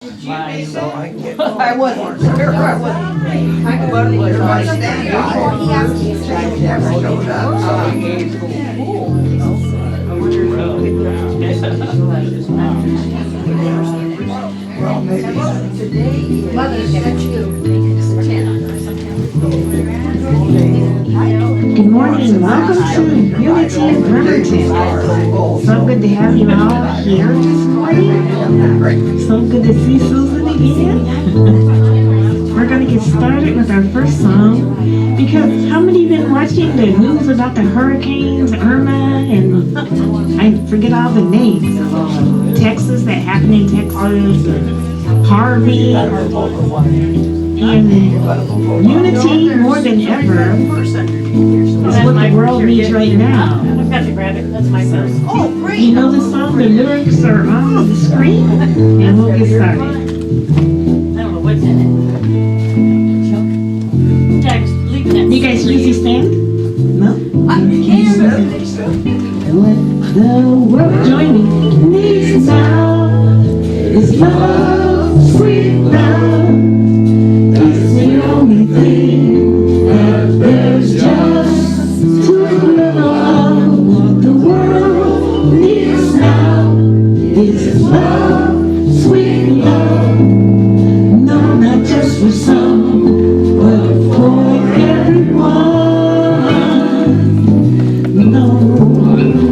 So I get I wasn't sure. I wasn't. But was I standing? I never showed up. So I gave well, maybe. Mother's got you. Good morning and welcome to Unity in Bremerton. So good to have you all here this morning. So good to see Susan again. We're going to get started with our first song because how many been watching the news about the hurricanes, Irma, and I forget all the names. Texas, that happened in Texas, and Harvey. And unity more than ever is what the world needs right now. I've got to grab it. That's my purse. Oh, great. You know the song, the lyrics are on the screen, and we'll get started. I don't know what's in it. Yeah, just leave it. You guys usually stand? No? What the world join me needs now is love, sweet love. It's the only thing that there's just too little of. What the world needs now is love, sweet love. No, not just for some, but for everyone. No,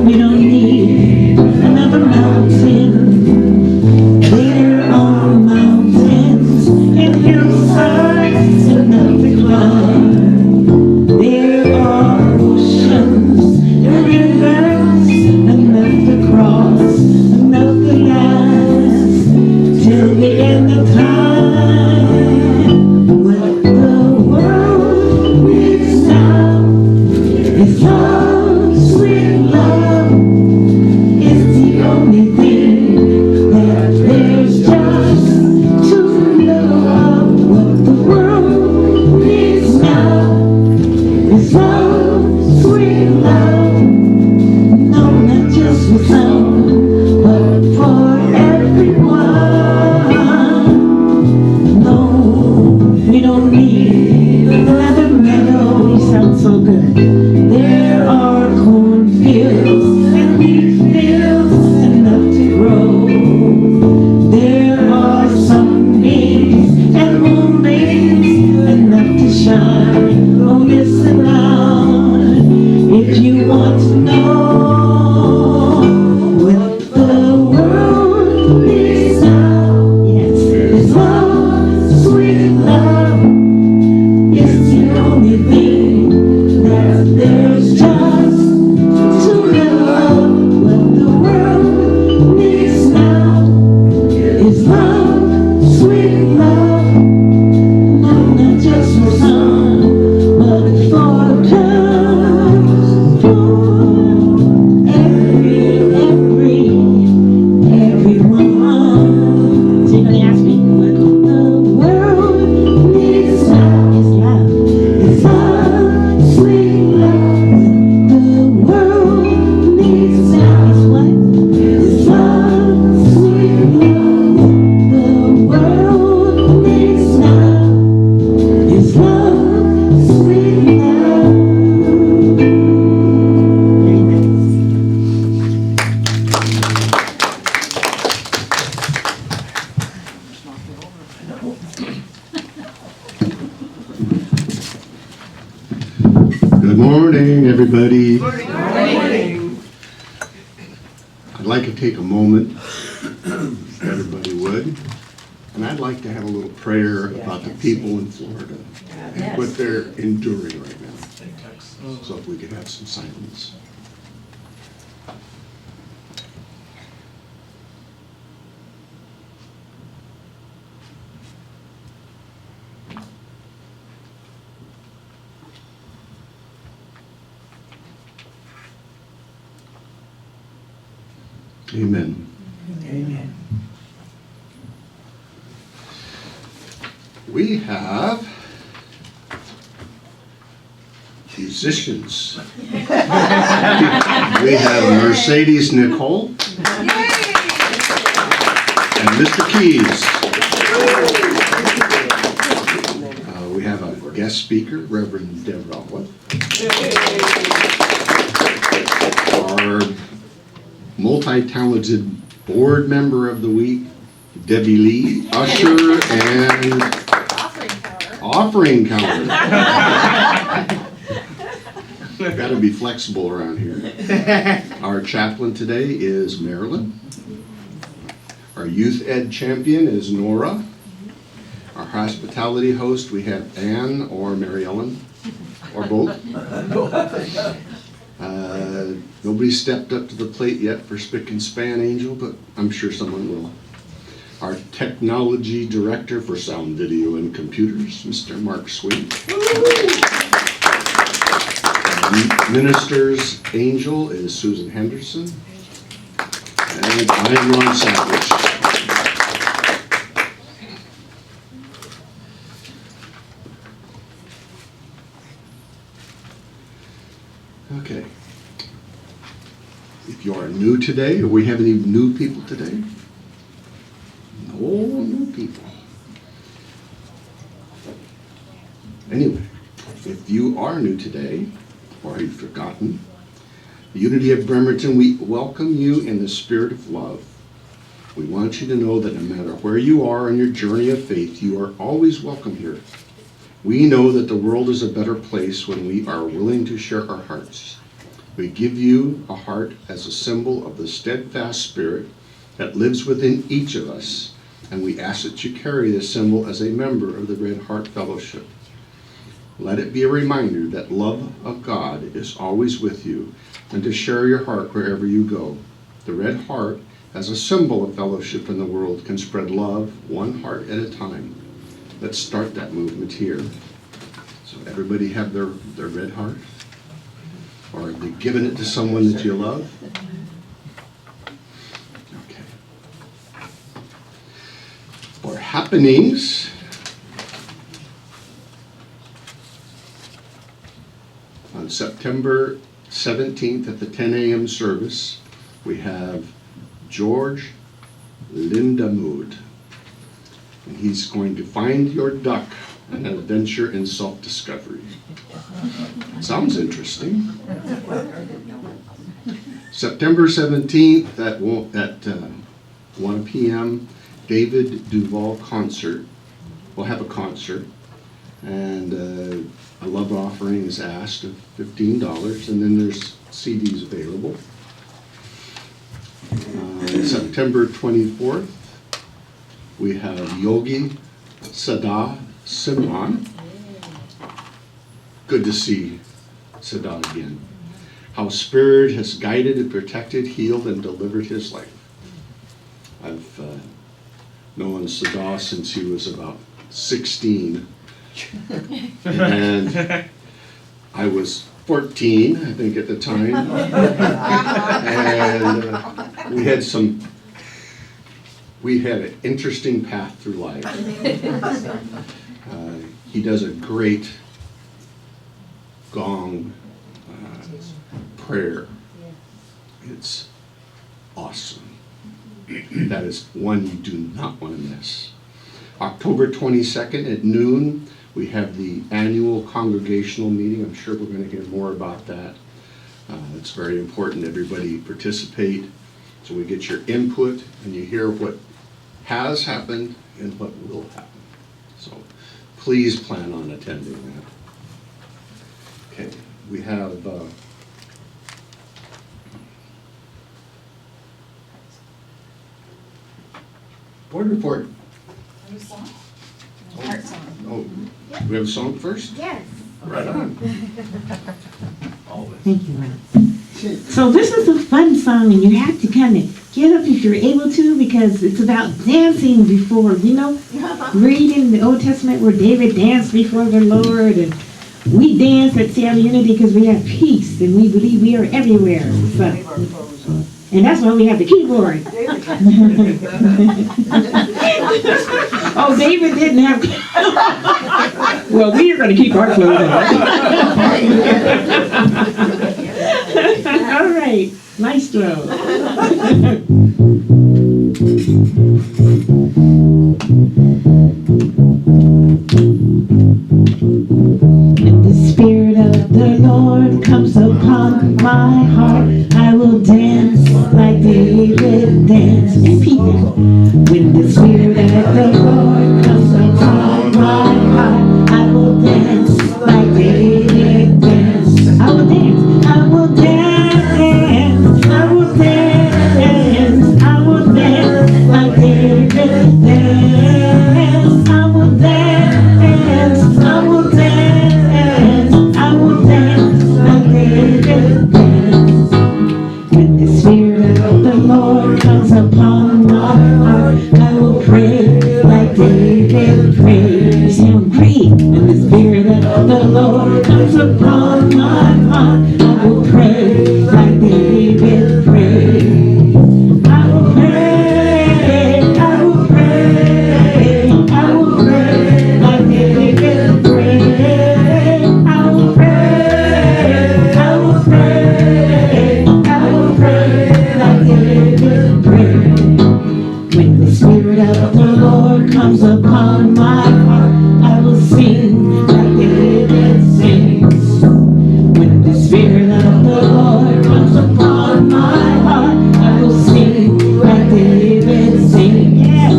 we don't need another mountain. There are mountains and hillsides enough to climb. There are oceans and rivers enough to cross, enough to last till the end of time. What the world needs now is love, sweet love. It's the only thing that there's just too little of. What the world needs now is love, sweet love. No, not just for some, but for everyone. No, we don't need another meadow. You sound so good. There are cornfields and wheat fields enough to grow. There are sunbeams and moonbeams enough to shine. Oh, listen now, if you want to know what the world needs now. Yes, it's love, sweet love. It's the only thing that there's just too little of. What the world needs now is love, sweet love. No, not just for some, but for just for everyone. So you're gonna ask me what the world needs now is love. It's love, sweet love. What the world needs now is what? It's love, sweet love. The world needs now is love, sweet love. Very nice. Good morning, everybody. I'd like to take a moment, if everybody would, and I'd like to have a little prayer about the people in Florida and what they're enduring right now. So if we could have some silence. Amen. Amen. We have musicians. We have Mercedes Nicole and Mr. Keys. We have a guest speaker, Reverend Deborah. Our multi-talented board member of the week, Debbie Lee, usher and offering counter. Got to be flexible around here. Our chaplain today is Marilyn. Our youth ed champion is Nora. Our hospitality host, we have Ann or Mary Ellen, or both. Nobody stepped up to the plate yet for Spick and Span Angel, but I'm sure someone will. Our technology director for sound, video, and computers, Mr. Mark Sweet. Minister's angel is Susan Henderson. And I'm Ron Savage. Okay. If you are new today, do we have any new people today? No new people. Anyway, if you are new today, or you've forgotten, the Unity of Bremerton, we welcome you in the spirit of love. We want you to know that no matter where you are on your journey of faith, you are always welcome here. We know that the world is a better place when we are willing to share our hearts. We give you a heart as a symbol of the steadfast spirit that lives within each of us, and we ask that you carry this symbol as a member of the Red Heart Fellowship. Let it be a reminder that love of God is always with you, and to share your heart wherever you go. The Red Heart, as a symbol of fellowship in the world, can spread love one heart at a time. Let's start that movement here. So everybody have their red heart? Or have you given it to someone that you love? Okay. For happenings, on September 17th at the 10 a.m. service, we have George Lindamood. And he's going to find your duck, an adventure in self-discovery. Sounds interesting. September 17th at 1 p.m., David Duval concert. We'll have a concert. And a love offering is asked of $15, and then there's CDs available. September 24th, we have Yogi Sada Simran. Good to see Sada again. How Spirit has guided and protected, healed, and delivered his life. I've known Sada since he was about 16. And I was 14, I think, at the time. And we had an interesting path through life. He does a great gong prayer. It's awesome. That is one you do not want to miss. October 22nd at noon, we have the annual congregational meeting. I'm sure we're going to hear more about that. It's very important everybody participate, so we get your input and you hear what has happened and what will happen. So please plan on attending that. Okay, we have board report. Heart song. Oh, we have a song first? Yes. Right on. Thank you, Ron. So this is a fun song, and you have to kind of get up if you're able to, because it's about dancing before, reading the Old Testament where David danced before the Lord, and we dance at Seattle Unity because we have peace, and we believe we are everywhere. So, and that's why we have the keyboard. Oh, David didn't have. Well, we are going to keep our clothes on. All right, maestro. Lord comes upon my heart, I will dance like David danced. Repeat that. When the Spirit of the Lord comes upon my heart, I will dance like David danced. I will dance, I will dance, I will dance, I will dance like David danced. I will dance, I will dance, I will dance like David danced. When the Spirit of the Lord comes upon my heart, I will pray like David prayed. You sound great. When the Spirit of the Lord comes upon my heart, I will pray like David prayed. I will pray, I will pray, I will pray like David prayed. I will pray, I will pray, I will pray like David prayed. When the Spirit of the Lord comes upon my heart, I will sing like David sings. When the Spirit of the Lord comes upon my heart, I will sing like David sings. Yes,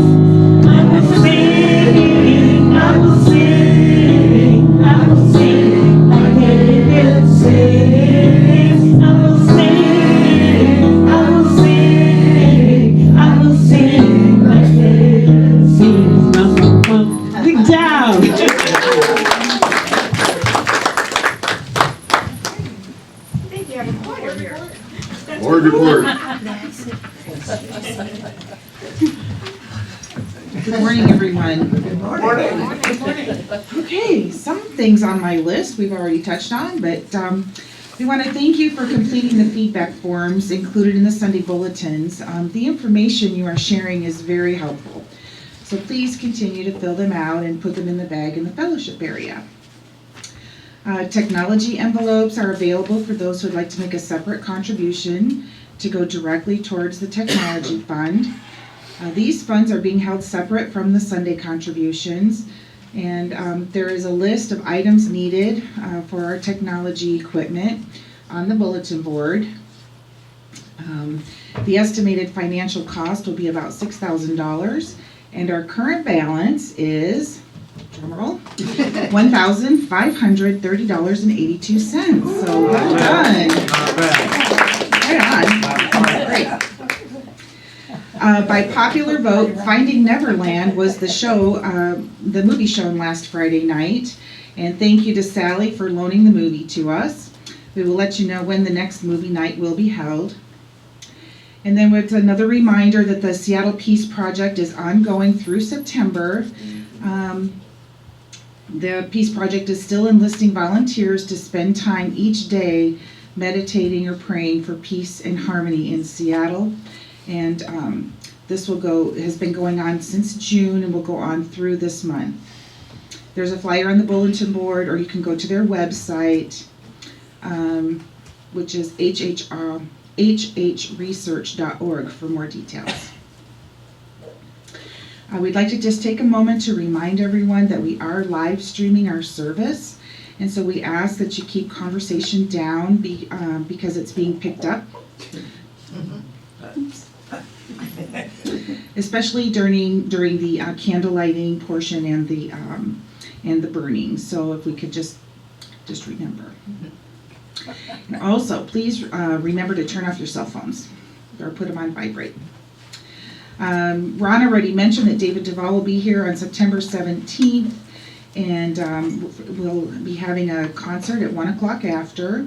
I will sing, I will sing, I will sing like David sings. I will sing, I will sing, I will sing like David sings. Big job. Board report. Good morning, everyone. Good morning. Okay, some things on my list we've already touched on, but we want to thank you for completing the feedback forms included in the Sunday bulletins. The information you are sharing is very helpful, so please continue to fill them out and put them in the bag in the fellowship area. Technology envelopes are available for those who would like to make a separate contribution to go directly towards the technology fund. These funds are being held separate from the Sunday contributions, and there is a list of items needed for our technology equipment on the bulletin board. The estimated financial cost will be about $6,000, and our current balance is, drumroll, $1,530.82. So well done. Right on. Great. By popular vote, Finding Neverland was the show, the movie shown last Friday night. And thank you to Sally for loaning the movie to us. We will let you know when the next movie night will be held. And then with another reminder that the Seattle Peace Project is ongoing through September. The Peace Project is still enlisting volunteers to spend time each day meditating or praying for peace and harmony in Seattle. And this has been going on since June and will go on through this month. There's a flyer on the bulletin board, or you can go to their website, which is hhresearch.org for more details. We'd like to just take a moment to remind everyone that we are live streaming our service, and so we ask that you keep conversation down because it's being picked up. Especially during the candle lighting portion and the burning. So if we could just remember. And also, please remember to turn off your cell phones or put them on vibrate. Ron already mentioned that David Duval will be here on September 17th, and we'll be having a concert at 1 o'clock after.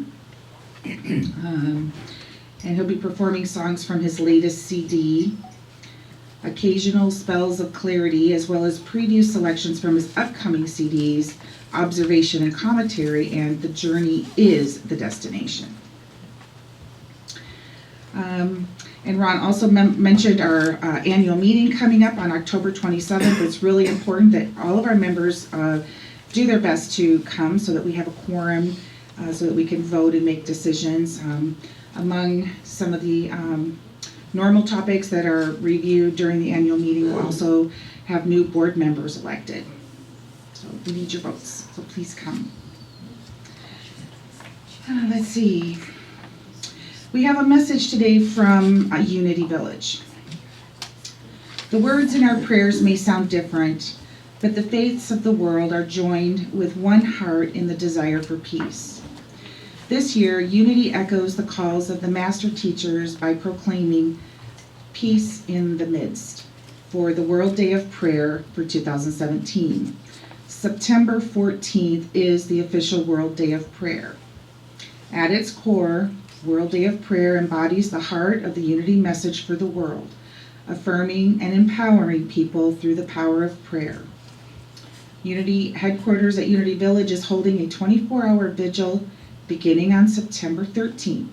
And he'll be performing songs from his latest CD, occasional spells of clarity, as well as preview selections from his upcoming CDs, Observation and Commentary, and The Journey is the Destination. And Ron also mentioned our annual meeting coming up on October 27th. It's really important that all of our members do their best to come so that we have a quorum, so that we can vote and make decisions. Among some of the normal topics that are reviewed during the annual meeting, we'll also have new board members elected. So we need your votes, so please come. Let's see. We have a message today from Unity Village. The words in our prayers may sound different, but the faiths of the world are joined with one heart in the desire for peace. This year, Unity echoes the calls of the master teachers by proclaiming Peace in the Midst for the World Day of Prayer for 2017. September 14th is the official World Day of Prayer. At its core, World Day of Prayer embodies the heart of the Unity message for the world, affirming and empowering people through the power of prayer. Unity headquarters at Unity Village is holding a 24-hour vigil beginning on September 13th,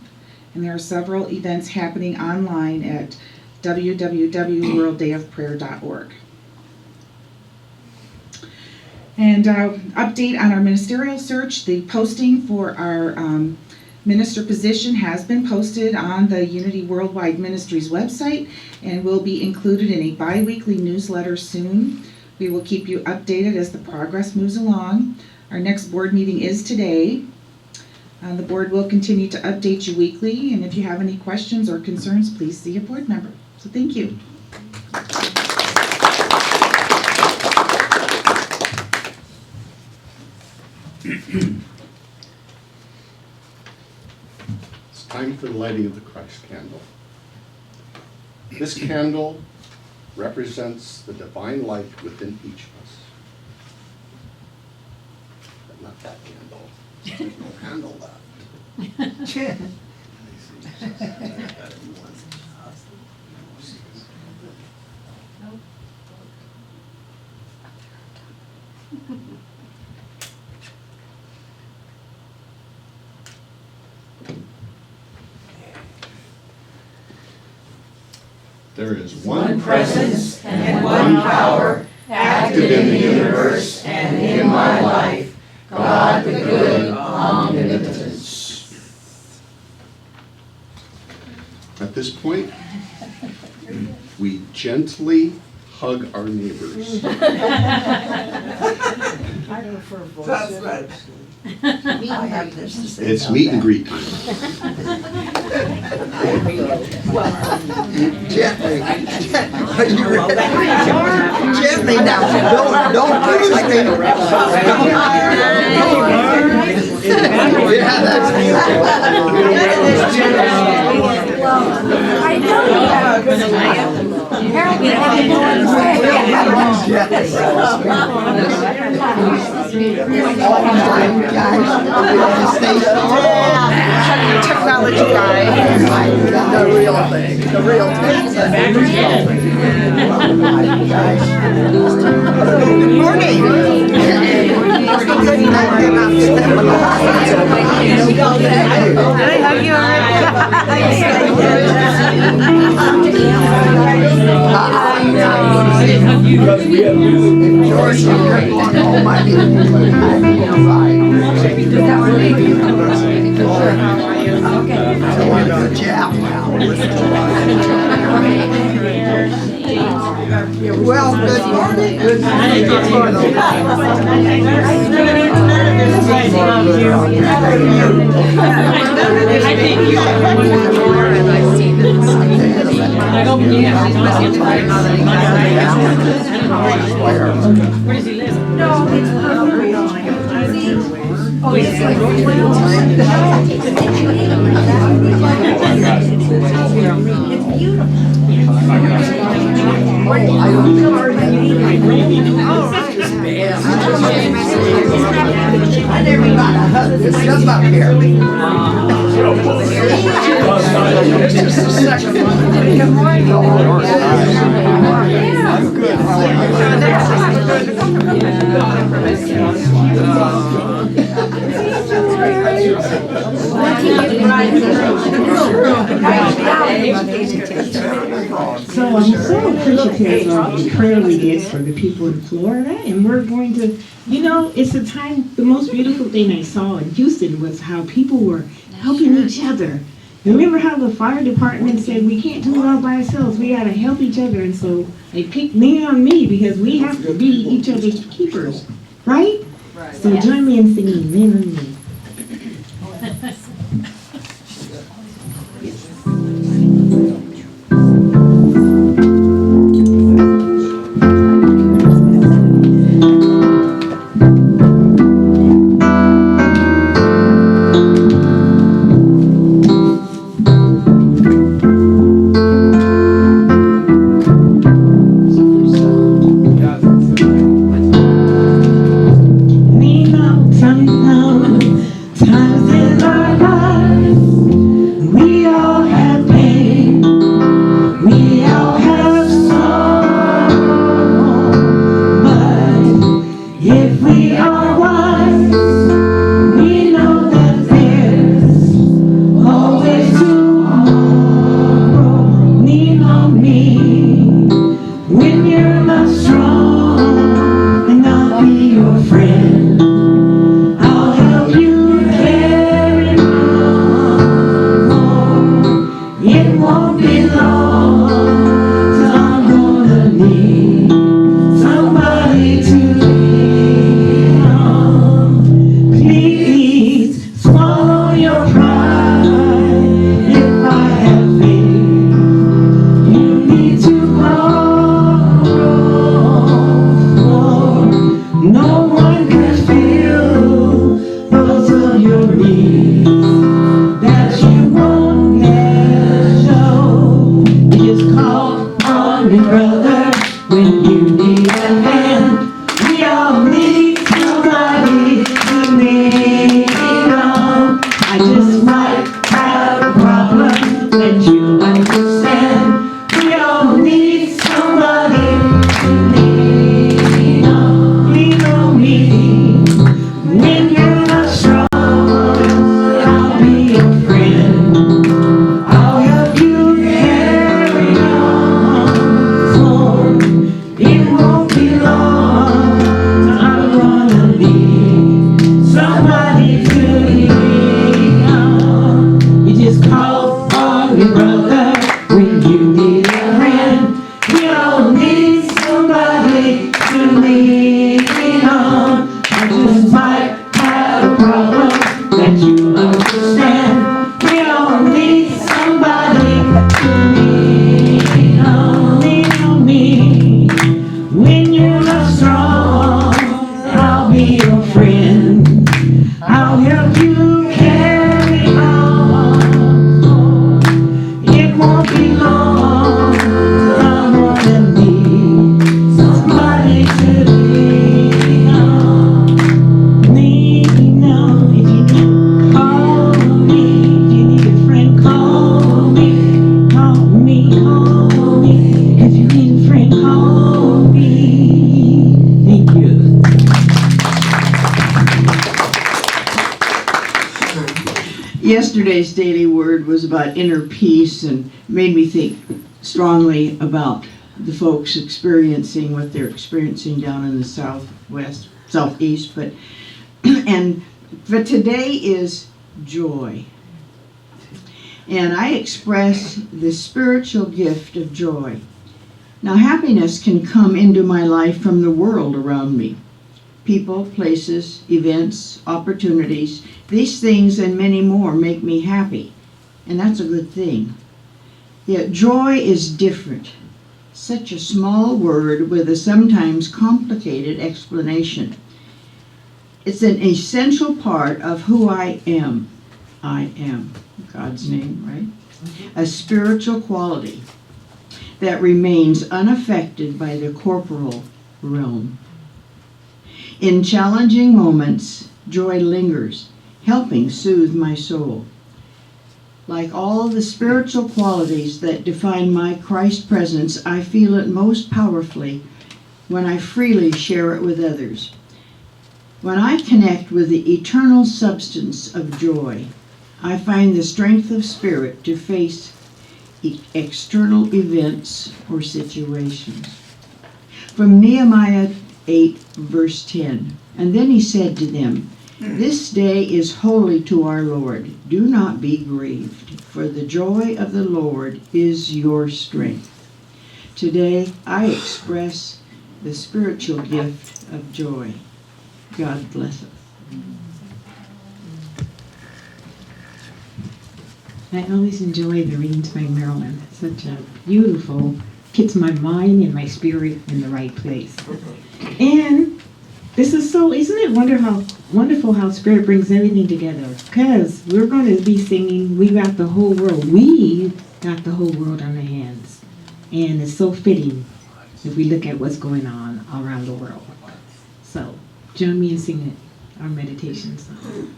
and there are several events happening online at www.worlddayofprayer.org. And update on our ministerial search. The posting for our minister position has been posted on the Unity Worldwide Ministries website and will be included in a bi-weekly newsletter soon. We will keep you updated as the progress moves along. Our next board meeting is today. The board will continue to update you weekly, and if you have any questions or concerns, please see a board member. So thank you. It's time for the lighting of the Christ candle. This candle represents the divine light within each of us. But not that candle. There's no handle left. There is one presence and one power active in the universe and in my life, God the good, omnipotence. At this point, we gently hug our neighbors. That's right. I have this to say. It's meet and greet time. Gently. Gently now. Don't push me. Yeah, that's I know you have a good idea. Harold, we have no one's way. Technology guy. The real thing. The real thing. Good morning. Well, good morning. Good Where does he live? No, it's oh, it's like I never got a hug. It's just up here. Just a second. Good morning. So I'm so appreciative of the prayer we did for the people in Florida, and we're going to, you know, it's a time, the most beautiful thing I saw in Houston was how people were helping each other. Remember how the fire department said we can't do it all by ourselves, we gotta help each other, and so they picked Lean on Me because we have to be each other's keepers, right? So join me in singing Lean on Me. lean on. I just might have a problem that you understand. We all need somebody to lean on. Lean on me. When you're not strong, I'll be your friend. I'll help you carry on. It won't be long till I'm gonna need somebody to lean on. Lean on. If you need, call me. If you need a friend, call me. Call me, call me. If you need a friend, call me. Thank you. Yesterday's daily word was about inner peace and made me think strongly about the folks experiencing what they're experiencing down in the southeast, but today is joy. And I express the spiritual gift of joy. Now, happiness can come into my life from the world around me. People, places, events, opportunities, these things and many more make me happy, and that's a good thing. Yet joy is different. Such a small word with a sometimes complicated explanation. It's an essential part of who I am. I am, God's name, right? A spiritual quality that remains unaffected by the corporal realm. In challenging moments, joy lingers, helping soothe my soul. Like all the spiritual qualities that define my Christ presence, I feel it most powerfully when I freely share it with others. When I connect with the eternal substance of joy, I find the strength of spirit to face external events or situations. From Nehemiah 8, verse 10, and then he said to them, "This day is holy to our Lord. Do not be grieved, for the joy of the Lord is your strength." Today, I express the spiritual gift of joy. God bless us. I always enjoy the readings by Marilyn. Such a beautiful, gets my mind and my spirit in the right place. And this is so, isn't it wonderful how Spirit brings everything together? Because we're going to be singing, we got the whole world. We got the whole world on our hands. And it's so fitting if we look at what's going on around the world. So join me in singing our meditation song.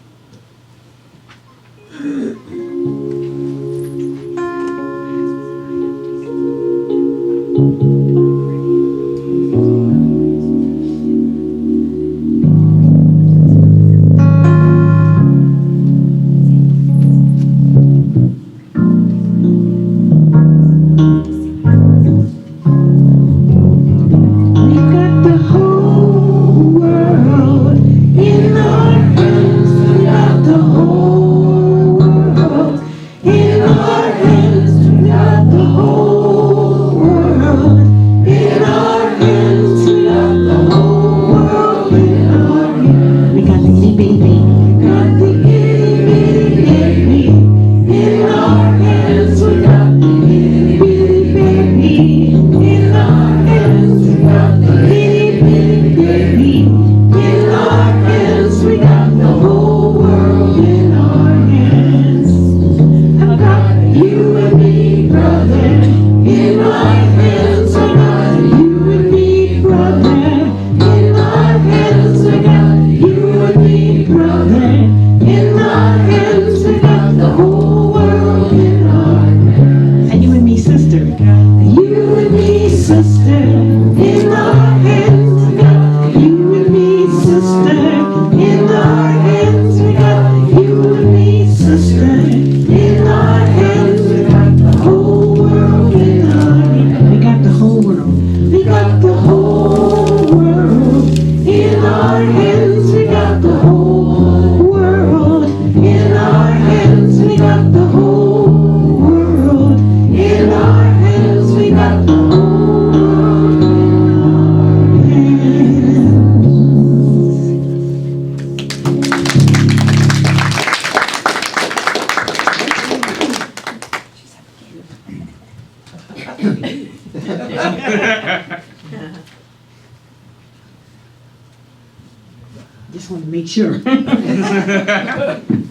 Just want to make sure.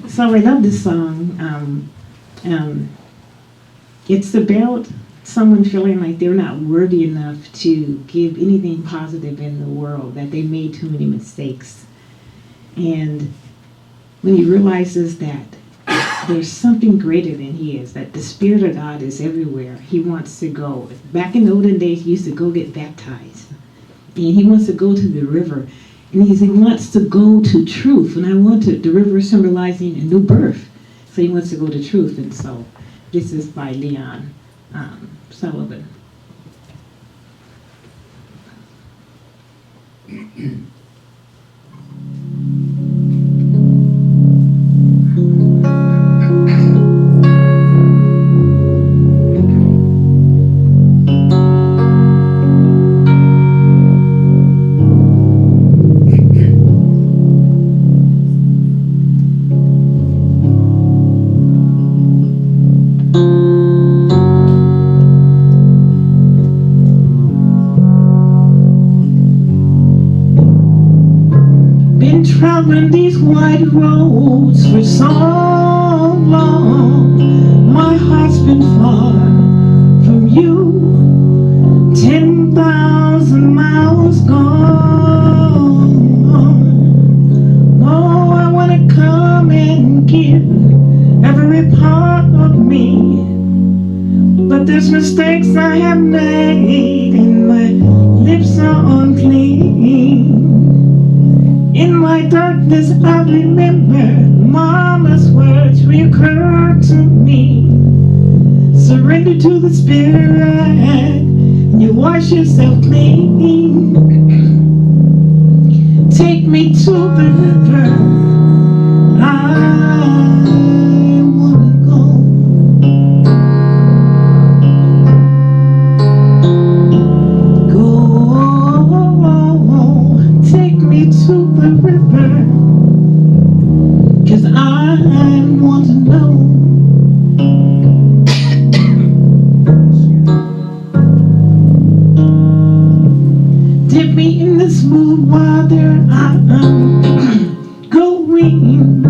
So I love this song. It's about someone feeling like they're not worthy enough to give anything positive in the world, that they made too many mistakes. And when he realizes that there's something greater than he is, that the Spirit of God is everywhere, he wants to go. Back in the olden days, he used to go get baptized. And he wants to go to the river. And he wants to go to truth. And I wanted the river symbolizing a new birth. So he wants to go to truth. And so this is by Leon Sullivan. Traveling these wide roads for so long, my heart's been far from you, 10,000 miles gone. Oh, I want to come and give every part of me, but there's mistakes I have made and my lips are unclean. In my darkness I remember Mama's words reoccur to me. Surrender to the Spirit and you wash yourself clean. Take me to the river, I wanna go. Take me to the river, 'cause I want to know. Dip me in the smooth water I'm going,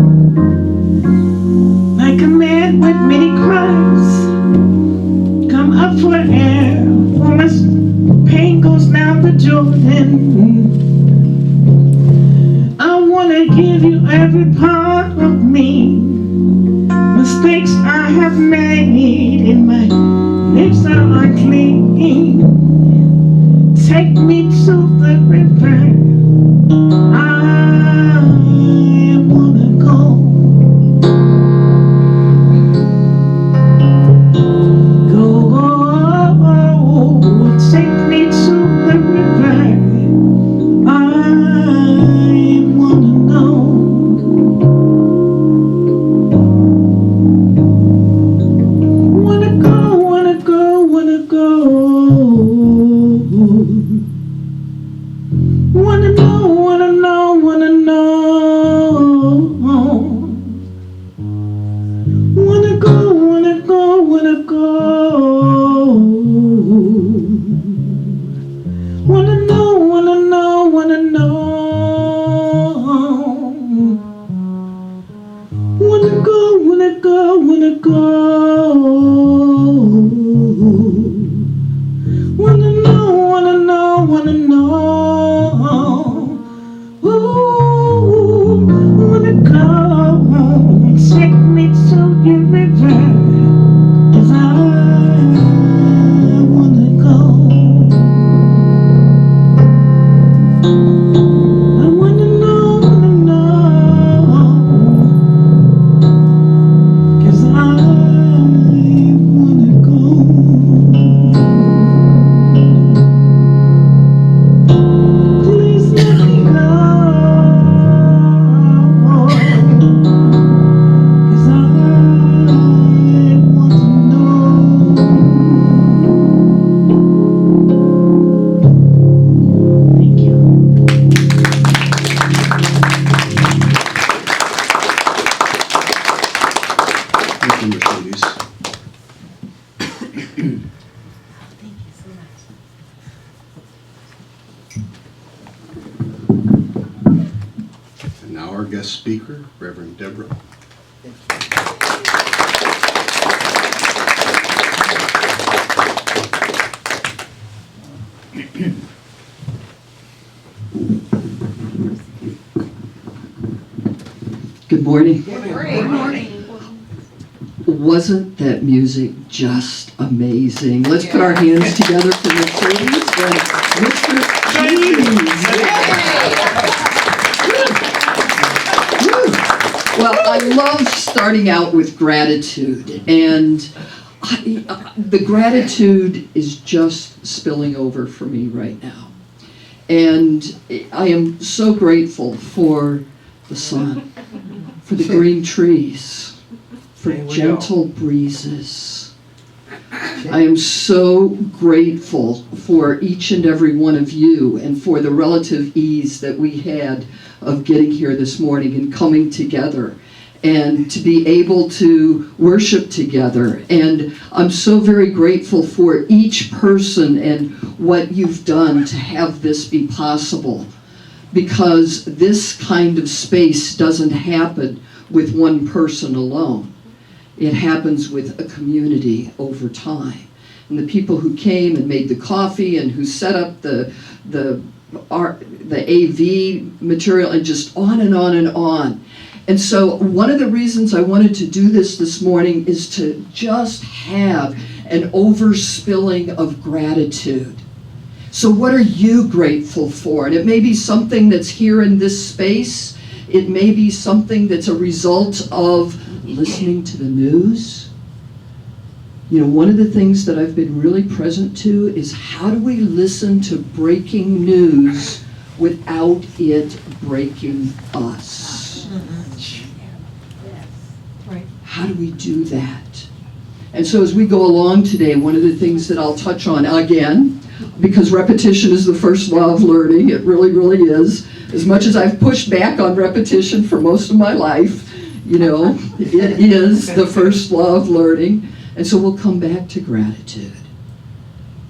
like a man with many crimes. Come up for air, for my pain goes down the Jordan. I wanna give you every part of me. Mistakes I have made and my lips are unclean. Take me to the river, I wanna go. Go, take me to the river, I wanna know. our guest speaker, Reverend Deborah. Good morning. Good morning. Wasn't that music just amazing? Let's put our hands together for Mercedes and Mr. James. Well, I love starting out with gratitude, and the gratitude is just spilling over for me right now. And I am so grateful for the sun, for the green trees, for gentle breezes. I am so grateful for each and every one of you and for the relative ease that we had of getting here this morning and coming together and to be able to worship together. And I'm so very grateful for each person and what you've done to have this be possible, because this kind of space doesn't happen with one person alone. It happens with a community over time. And the people who came and made the coffee and who set up the AV material and just on and on and on. And so one of the reasons I wanted to do this morning is to just have an overspilling of gratitude. So what are you grateful for? And it may be something that's here in this space. It may be something that's a result of listening to the news. You know, one of the things that I've been really present to is how do we listen to breaking news without it breaking us? How do we do that? And so as we go along today, one of the things that I'll touch on again, because repetition is the first law of learning, it really, really is. As much as I've pushed back on repetition for most of my life, you know, it is the first law of learning. And so we'll come back to gratitude.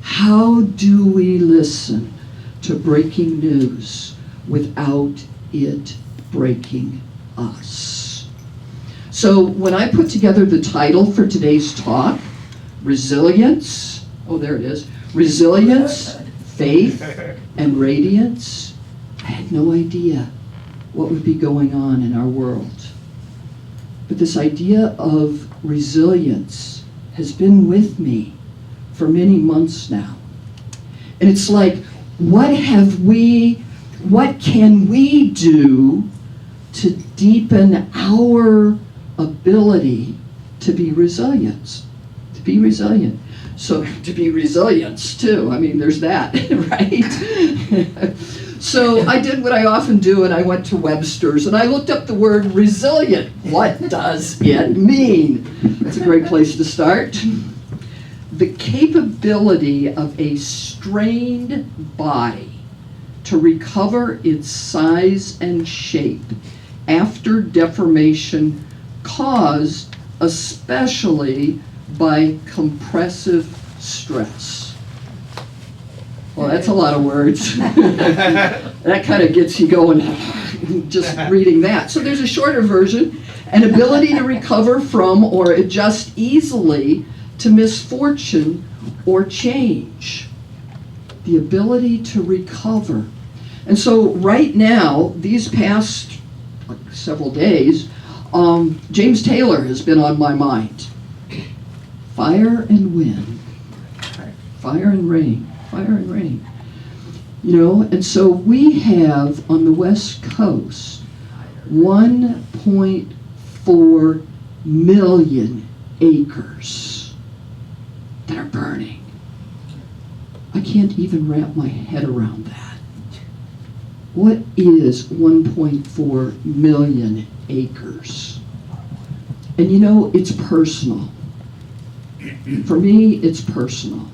How do we listen to breaking news without it breaking us? So when I put together the title for today's talk, Resilience, oh there it is, Resilience, Faith, and Radiance, I had no idea what would be going on in our world. But this idea of resilience has been with me for many months now. And it's like, what can we do to deepen our ability to be resilient? To be resilient. So to be resilience too, I mean, there's that, right? So I did what I often do, and I went to Webster's, and I looked up the word resilient. What does it mean? That's a great place to start. The capability of a strained body to recover its size and shape after deformation caused especially by compressive stress. Well, that's a lot of words. That kind of gets you going just reading that. So there's a shorter version, an ability to recover from or adjust easily to misfortune or change. The ability to recover. And so right now, these past several days, James Taylor has been on my mind. Fire and wind. Fire and rain. Fire and rain. You know, and so we have on the West Coast 1.4 million acres that are burning. I can't even wrap my head around that. What is 1.4 million acres? And you know, it's personal. For me, it's personal.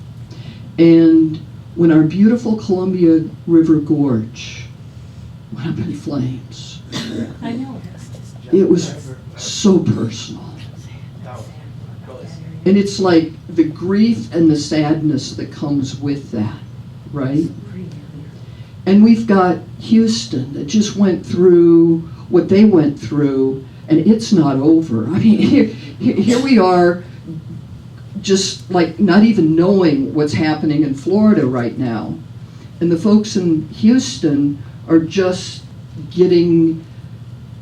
And when our beautiful Columbia River Gorge went up in flames, it was so personal. And it's like the grief and the sadness that comes with that, right? And we've got Houston that just went through what they went through, and it's not over. I mean, here we are, just like not even knowing what's happening in Florida right now. And the folks in Houston are just getting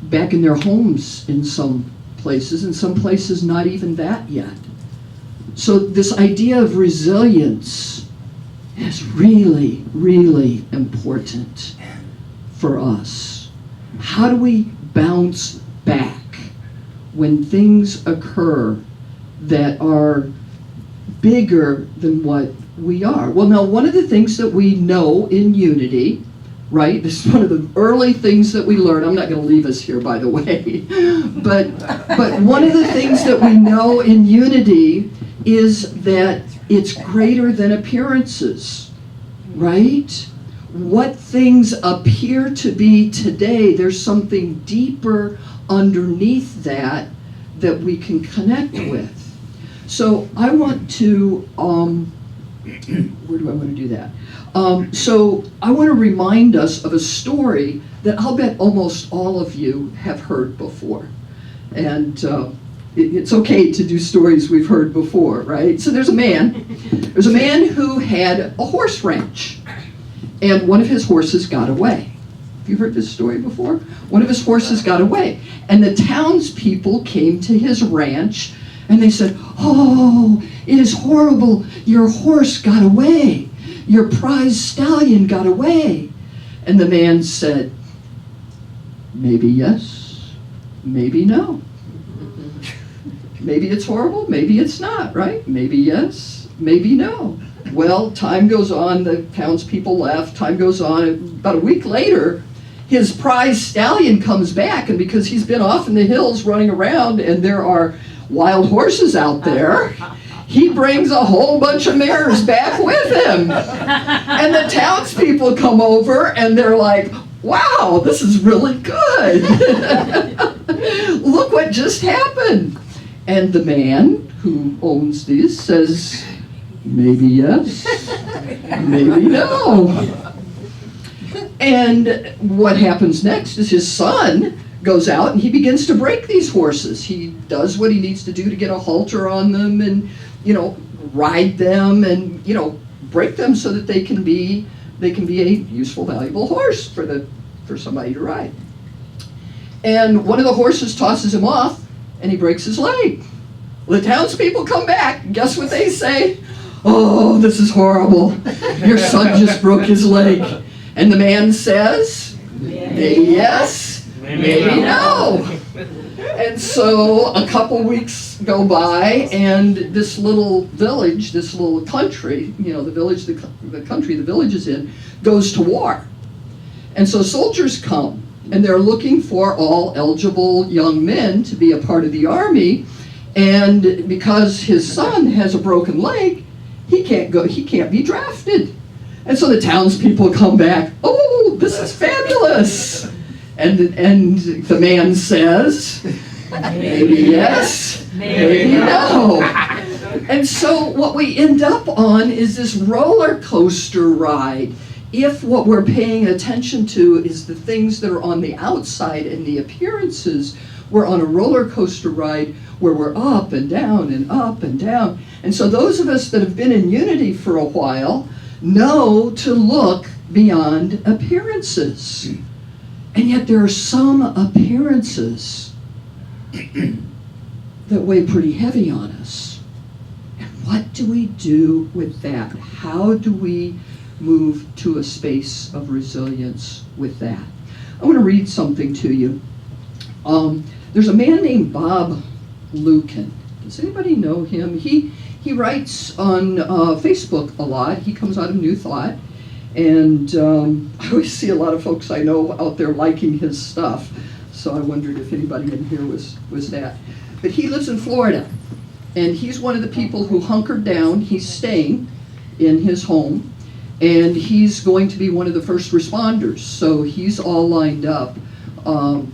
back in their homes in some places not even that yet. So this idea of resilience is really, really important for us. How do we bounce back when things occur that are bigger than what we are? Well, now, one of the things that we know in unity, right? This is one of the early things that we learn. I'm not going to leave us here, by the way. But one of the things that we know in unity is that it's greater than appearances, right? What things appear to be today, there's something deeper underneath that we can connect with. So I want to, where do I want to do that? So I want to remind us of a story that I'll bet almost all of you have heard before. And it's okay to do stories we've heard before, right? So there's a man who had a horse ranch, and one of his horses got away. Have you heard this story before? One of his horses got away, and the townspeople came to his ranch, and they said, "Oh, it is horrible, your horse got away. Your prize stallion got away." And the man said, "Maybe yes, maybe no. Maybe it's horrible, maybe it's not, right? Maybe yes, maybe no." Well, time goes on, the townspeople left, time goes on. About a week later, his prize stallion comes back, and because he's been off in the hills running around and there are wild horses out there, he brings a whole bunch of mares back with him. And the townspeople come over and they're like, "Wow, this is really good. Look what just happened." And the man who owns these says, "Maybe yes, maybe no." And what happens next is his son goes out and he begins to break these horses. He does what he needs to do to get a halter on them and, ride them and, break them so that they can be a useful, valuable horse for somebody to ride. And one of the horses tosses him off and he breaks his leg. Well, the townspeople come back. Guess what they say? "Oh, this is horrible. Your son just broke his leg." And the man says, "Maybe yes, maybe no." And so a couple weeks go by, and this little village, this little country, the country the village is in, goes to war. And so soldiers come, and they're looking for all eligible young men to be a part of the army. And because his son has a broken leg, he can't be drafted. And so the townspeople come back, "Oh, this is fabulous." And the man says, "Maybe yes, maybe no." And so what we end up on is this roller coaster ride. If what we're paying attention to is the things that are on the outside and the appearances, we're on a roller coaster ride where we're up and down and up and down. And so those of us that have been in unity for a while know to look beyond appearances. And yet there are some appearances that weigh pretty heavy on us. And what do we do with that? How do we move to a space of resilience with that? I want to read something to you. There's a man named Bob Lucan. Does anybody know him? He writes on Facebook a lot. He comes out of New Thought. And I always see a lot of folks I know out there liking his stuff. So I wondered if anybody in here was that. But he lives in Florida. And he's one of the people who hunkered down. He's staying in his home. And he's going to be one of the first responders. So he's all lined up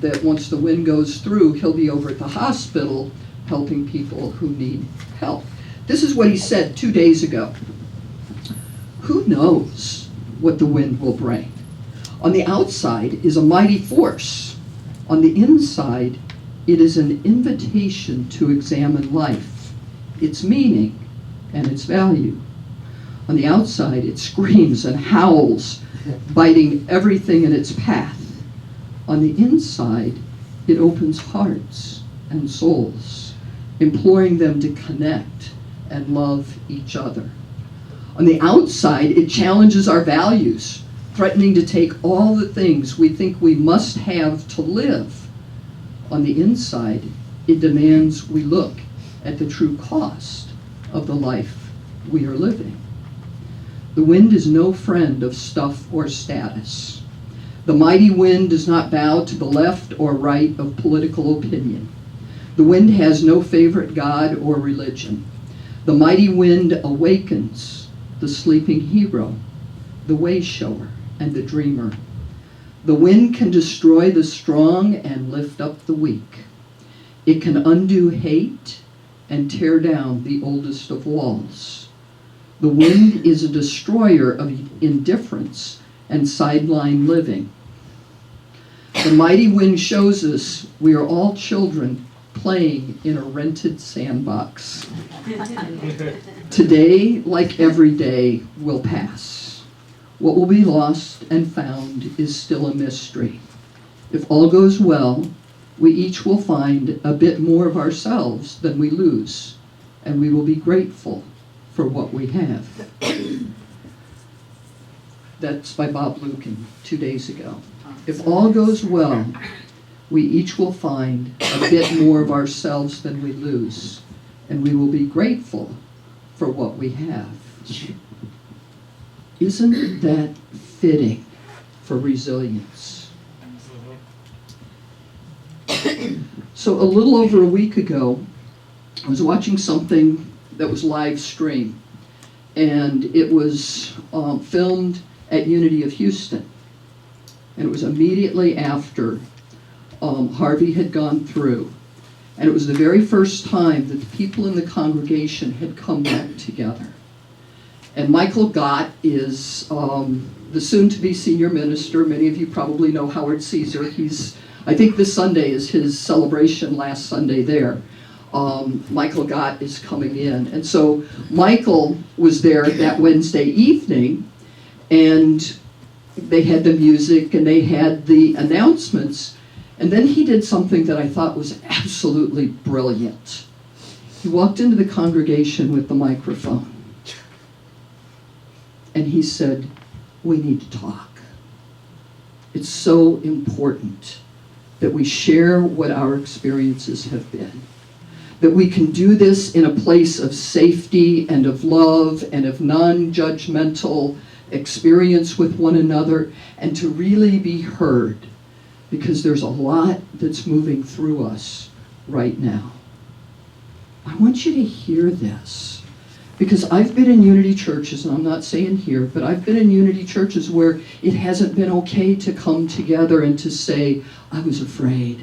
that once the wind goes through, he'll be over at the hospital helping people who need help. This is what he said 2 days ago. "Who knows what the wind will bring? On the outside is a mighty force. On the inside, it is an invitation to examine life, its meaning, and its value. On the outside, it screams and howls, biting everything in its path. On the inside, it opens hearts and souls, imploring them to connect and love each other. On the outside, it challenges our values, threatening to take all the things we think we must have to live. On the inside, it demands we look at the true cost of the life we are living. The wind is no friend of stuff or status. The mighty wind does not bow to the left or right of political opinion. The wind has no favorite god or religion. The mighty wind awakens the sleeping hero, the way shower, and the dreamer. The wind can destroy the strong and lift up the weak. It can undo hate and tear down the oldest of walls. The wind is a destroyer of indifference and sideline living. The mighty wind shows us we are all children playing in a rented sandbox. Today, like every day, will pass. What will be lost and found is still a mystery. If all goes well, we each will find a bit more of ourselves than we lose, and we will be grateful for what we have. That's by Bob Lucan 2 days ago. If all goes well, we each will find a bit more of ourselves than we lose, and we will be grateful for what we have. Isn't that fitting for resilience? So a little over a week ago, I was watching something that was live stream, and it was filmed at Unity of Houston, and it was immediately after Harvey had gone through, and it was the very first time that the people in the congregation had come back together. And Michael Gott is the soon-to-be senior minister. Many of you probably know Howard Caesar. I think this Sunday is his celebration, last Sunday there. Michael Gott is coming in. And so Michael was there that Wednesday evening, and they had the music and they had the announcements. And then he did something that I thought was absolutely brilliant. He walked into the congregation with the microphone, and he said, "We need to talk. It's so important that we share what our experiences have been, that we can do this in a place of safety and of love and of non-judgmental experience with one another, and to really be heard, because there's a lot that's moving through us right now." I want you to hear this, because I've been in Unity churches, and I'm not saying here, but I've been in Unity churches where it hasn't been okay to come together and to say, "I was afraid."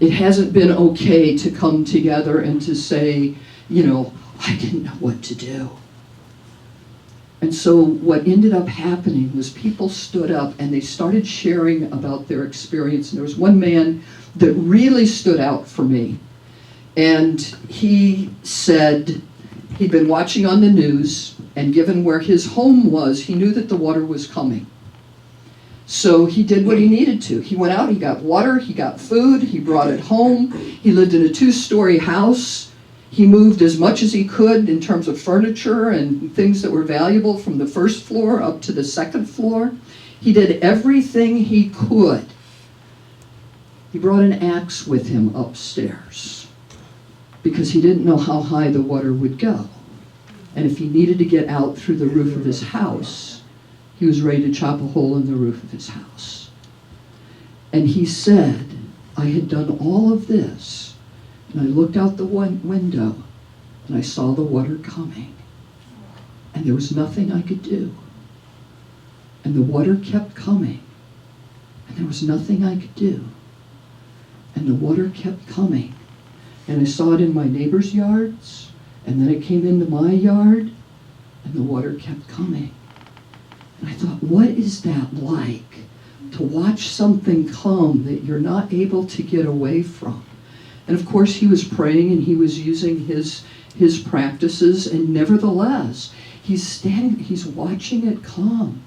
It hasn't been okay to come together and to say, "I didn't know what to do." And so what ended up happening was people stood up and they started sharing about their experience. And there was one man that really stood out for me. And he said he'd been watching on the news, and given where his home was, he knew that the water was coming. So he did what he needed to. He went out, he got water, he got food, he brought it home. He lived in a 2-story house. He moved as much as he could in terms of furniture and things that were valuable from the first floor up to the second floor. He did everything he could. He brought an axe with him upstairs because he didn't know how high the water would go. And if he needed to get out through the roof of his house, he was ready to chop a hole in the roof of his house. And he said, "I had done all of this, and I looked out the window, and I saw the water coming, and there was nothing I could do. And the water kept coming, and there was nothing I could do. And the water kept coming, and I saw it in my neighbor's yards, and then it came into my yard, and the water kept coming." And I thought, what is that like to watch something come that you're not able to get away from. And of course he was praying and he was using his practices, and nevertheless, he's watching it come.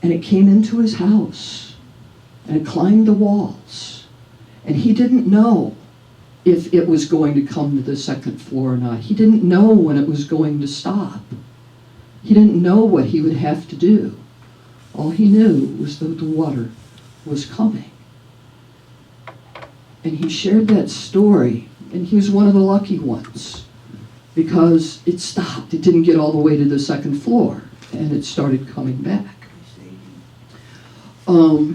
And it came into his house, and it climbed the walls. And he didn't know if it was going to come to the second floor or not. He didn't know when it was going to stop. He didn't know what he would have to do. All he knew was that the water was coming. And he shared that story, and he was one of the lucky ones, because it stopped. It didn't get all the way to the second floor, and it started coming back.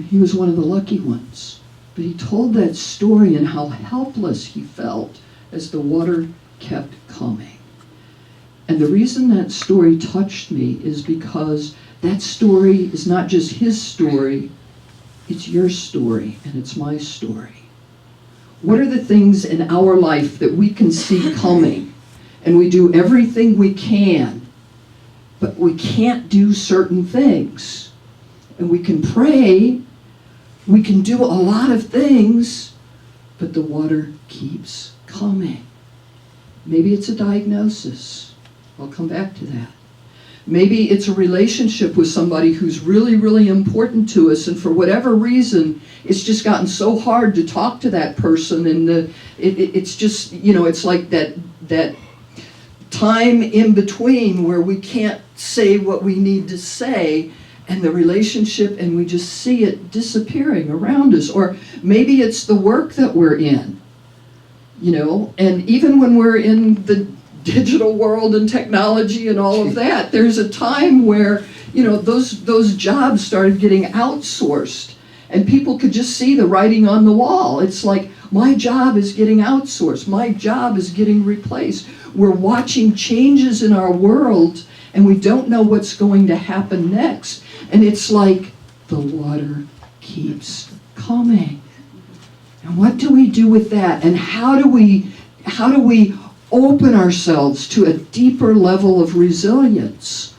He was one of the lucky ones. But he told that story and how helpless he felt as the water kept coming. And the reason that story touched me is because that story is not just his story, it's your story and it's my story. What are the things in our life that we can see coming, and we do everything we can, but we can't do certain things? And we can pray, we can do a lot of things, but the water keeps coming. Maybe it's a diagnosis. I'll come back to that. Maybe it's a relationship with somebody who's really, really important to us, and for whatever reason, it's just gotten so hard to talk to that person, and it's just, it's like that time in between where we can't say what we need to say, and the relationship, and we just see it disappearing around us. Or maybe it's the work that we're in, and even when we're in the digital world and technology and all of that, there's a time where, those jobs started getting outsourced, and people could just see the writing on the wall. It's like, my job is getting outsourced. My job is getting replaced. We're watching changes in our world, and we don't know what's going to happen next. And it's like the water keeps coming. And what do we do with that? And how do we open ourselves to a deeper level of resilience?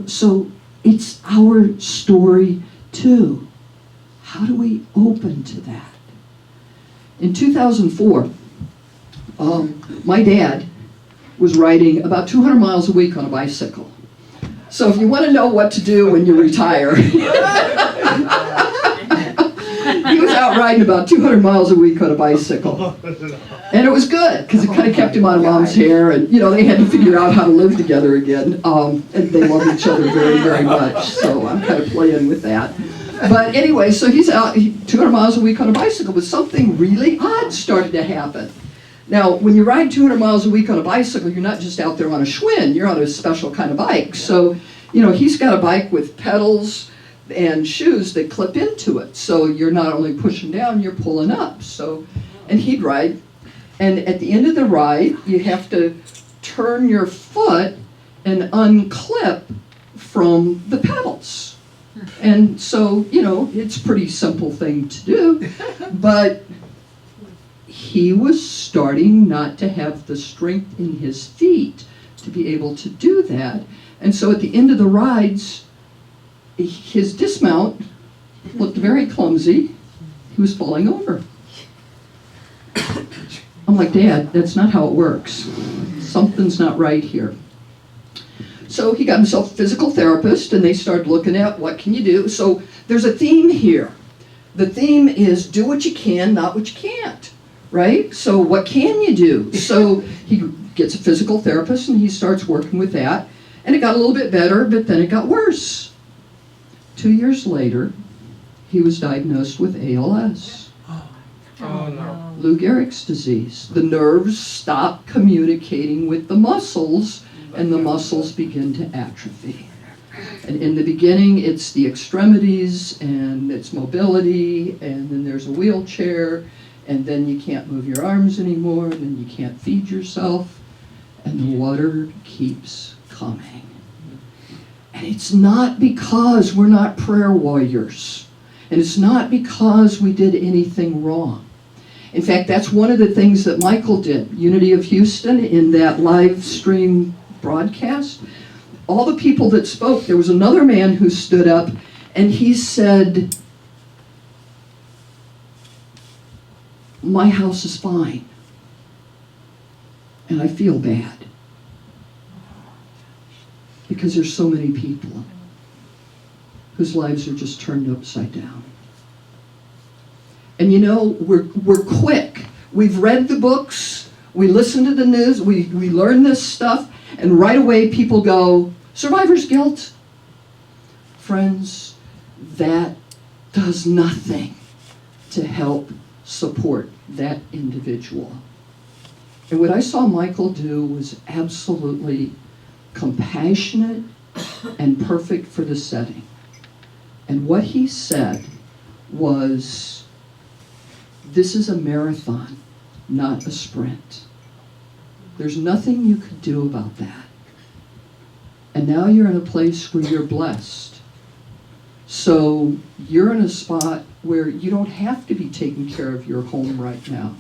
So it's our story too. How do we open to that? In 2004, my dad was riding about 200 miles a week on a bicycle. So if you want to know what to do when you retire, he was out riding about 200 miles a week on a bicycle. And it was good, because it kind of kept him out of Mom's hair, and, they had to figure out how to live together again. And they love each other very, very much, so I'm kind of playing with that. But anyway, so he's out 200 miles a week on a bicycle, but something really odd started to happen. Now, when you ride 200 miles a week on a bicycle, you're not just out there on a Schwinn, you're on a special kind of bike. So, he's got a bike with pedals and shoes that clip into it. So you're not only pushing down, you're pulling up. So, and he'd ride. And at the end of the ride, you have to turn your foot and unclip from the pedals. And so, it's a pretty simple thing to do, but he was starting not to have the strength in his feet to be able to do that. And so at the end of the rides, his dismount looked very clumsy. He was falling over. I'm like, Dad, that's not how it works. Something's not right here. So he got himself a physical therapist, and they started looking at what can you do. So there's a theme here. The theme is do what you can, not what you can't, right? So what can you do? So he gets a physical therapist, and he starts working with that. And it got a little bit better, but then it got worse. 2 years later, he was diagnosed with ALS. Oh no. Lou Gehrig's disease. The nerves stop communicating with the muscles, and the muscles begin to atrophy. And in the beginning, it's the extremities, and it's mobility, and then there's a wheelchair, and then you can't move your arms anymore, and then you can't feed yourself, and the water keeps coming. And it's not because we're not prayer warriors, and it's not because we did anything wrong. In fact, that's one of the things that Michael did, Unity of Houston, in that live stream broadcast. all the people that spoke, there was another man who stood up and he said, my house is fine. And I feel bad. Because there's so many people whose lives are just turned upside down. And you know, we're quick. We've read the books, we listen to the news, we learn this stuff, and right away people go, survivor's guilt. Friends, that does nothing to help support that individual. And what I saw Michael do was absolutely compassionate and perfect for the setting. And what he said was, this is a marathon, not a sprint. There's nothing you could do about that. And now you're in a place where you're blessed. So you're in a spot where you don't have to be taking care of your home right now.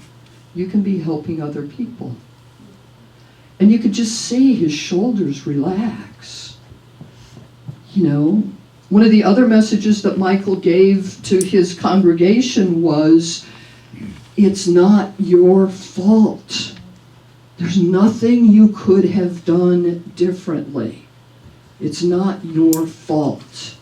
You can be helping other people. And you could just see his shoulders relax. You know, one of the other messages that Michael gave to his congregation was, it's not your fault. There's nothing you could have done differently. It's not your fault.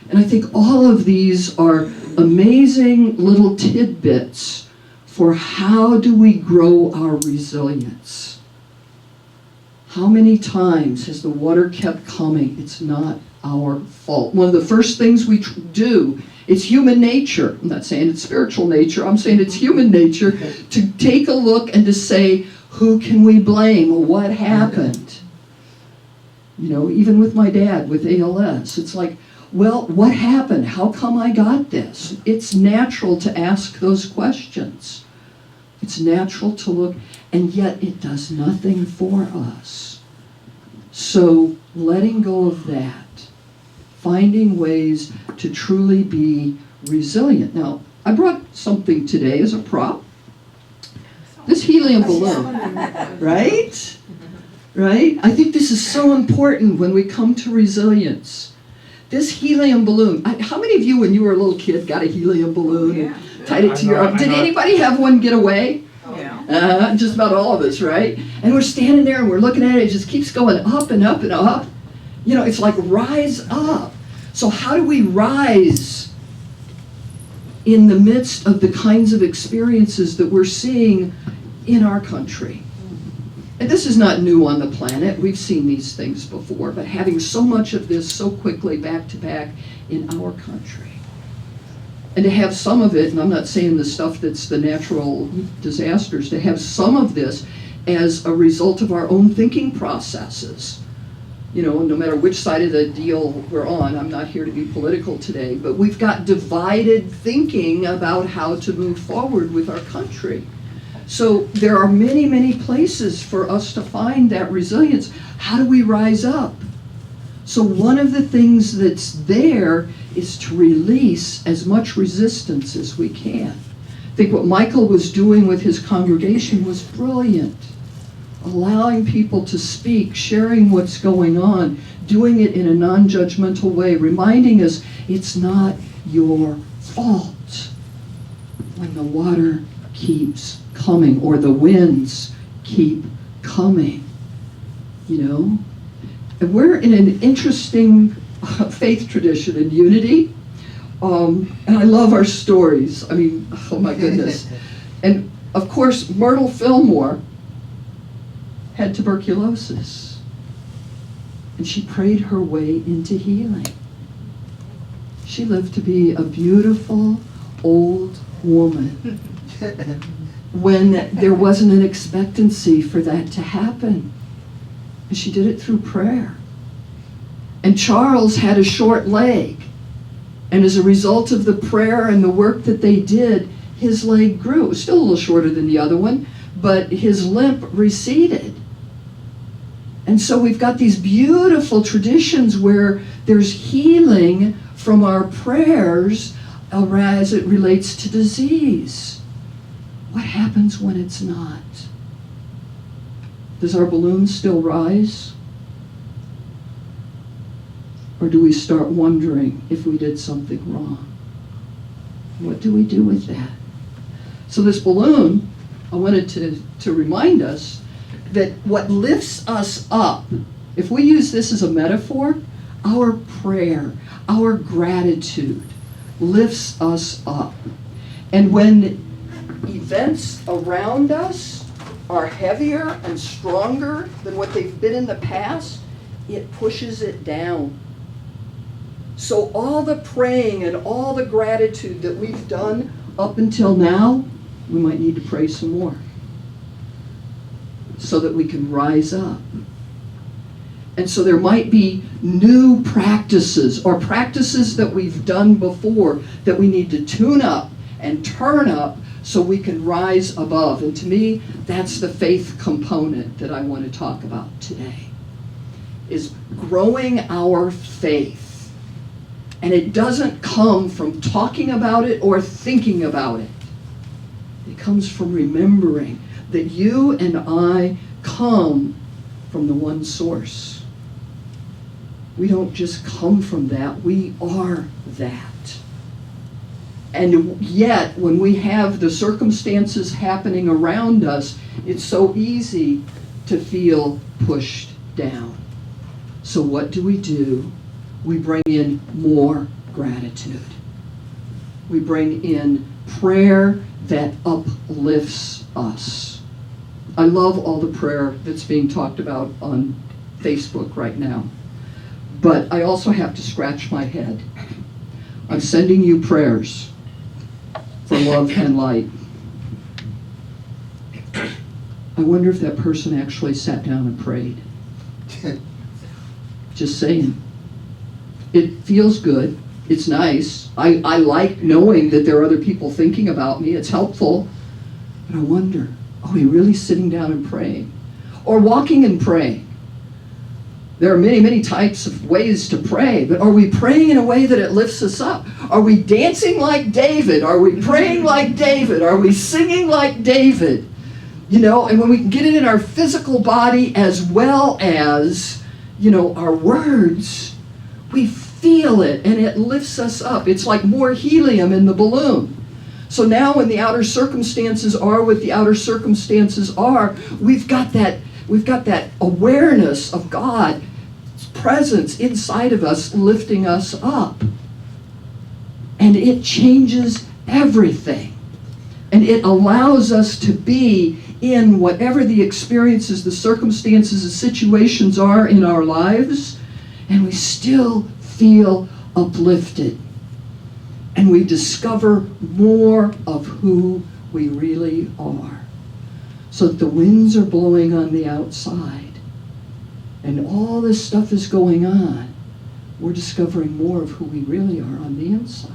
And I think all of these are amazing little tidbits for how do we grow our resilience. How many times has the water kept coming? It's not our fault. One of the first things we do, it's human nature. I'm not saying it's spiritual nature. I'm saying it's human nature to take a look and to say, who can we blame? What happened? You know, even with my dad with ALS, it's like, well, what happened? How come I got this? It's natural to ask those questions. It's natural to look, and yet it does nothing for us. So letting go of that, finding ways to truly be resilient. Now, I brought something today as a prop. This helium balloon, right? Right? I think this is so important when we come to resilience. This helium balloon, how many of you when you were a little kid got a helium balloon and tied it to your arm? Did anybody have one get away? Yeah. Just about all of us, right? And we're standing there and we're looking at it, it just keeps going up and up and up. You know, it's like rise up. So how do we rise in the midst of the kinds of experiences that we're seeing in our country? And this is not new on the planet. We've seen these things before, but having so much of this so quickly back to back in our country. And to have some of it, and I'm not saying the stuff that's the natural disasters, to have some of this as a result of our own thinking processes. You know, no matter which side of the deal we're on, I'm not here to be political today, but we've got divided thinking about how to move forward with our country. So there are many, many places for us to find that resilience. How do we rise up? So one of the things that's there is to release as much resistance as we can. I think what Michael was doing with his congregation was brilliant. Allowing people to speak, sharing what's going on, doing it in a non-judgmental way, reminding us it's not your fault when the water keeps coming or the winds keep coming, you know? And we're in an interesting faith tradition in Unity, and I love our stories. I mean, oh my goodness. And of course, Myrtle Fillmore had tuberculosis, and she prayed her way into healing. She lived to be a beautiful old woman when there wasn't an expectancy for that to happen. And she did it through prayer. And Charles had a short leg, and as a result of the prayer and the work that they did, his leg grew. It was still a little shorter than the other one, but his limp receded. And so we've got these beautiful traditions where there's healing from our prayers as it relates to disease. What happens when it's not? Does our balloon still rise? Or do we start wondering if we did something wrong? What do we do with that? So this balloon, I wanted to remind us that what lifts us up, if we use this as a metaphor, our prayer, our gratitude lifts us up. And when events around us are heavier and stronger than what they've been in the past, it pushes it down. So all the praying and all the gratitude that we've done up until now, we might need to pray some more so that we can rise up. And so there might be new practices or practices that we've done before that we need to tune up and turn up so we can rise above. And to me, that's the faith component that I want to talk about today, is growing our faith. And it doesn't come from talking about it or thinking about it. It comes from remembering that you and I come from the one source. We don't just come from that, we are that. And yet, when we have the circumstances happening around us, it's so easy to feel pushed down. So what do? We bring in more gratitude. We bring in prayer that uplifts us. I love all the prayer that's being talked about on Facebook right now. But I also have to scratch my head. I'm sending you prayers for love and light. I wonder if that person actually sat down and prayed. Just saying. It feels good. It's nice. I like knowing that there are other people thinking about me. It's helpful. But I wonder, are we really sitting down and praying? Or walking and praying? There are many, many types of ways to pray, but are we praying in a way that it lifts us up? Are we dancing like David? Are we praying like David? Are we singing like David? You know, and when we can get it in our physical body as well as, you know, our words, we feel it and it lifts us up. It's like more helium in the balloon. So now when the outer circumstances are what the outer circumstances are, we've got that awareness of God's presence inside of us lifting us up. And it changes everything. And it allows us to be in whatever the experiences, the circumstances, the situations are in our lives, and we still feel uplifted. And we discover more of who we really are. So that the winds are blowing on the outside, and all this stuff is going on, we're discovering more of who we really are on the inside.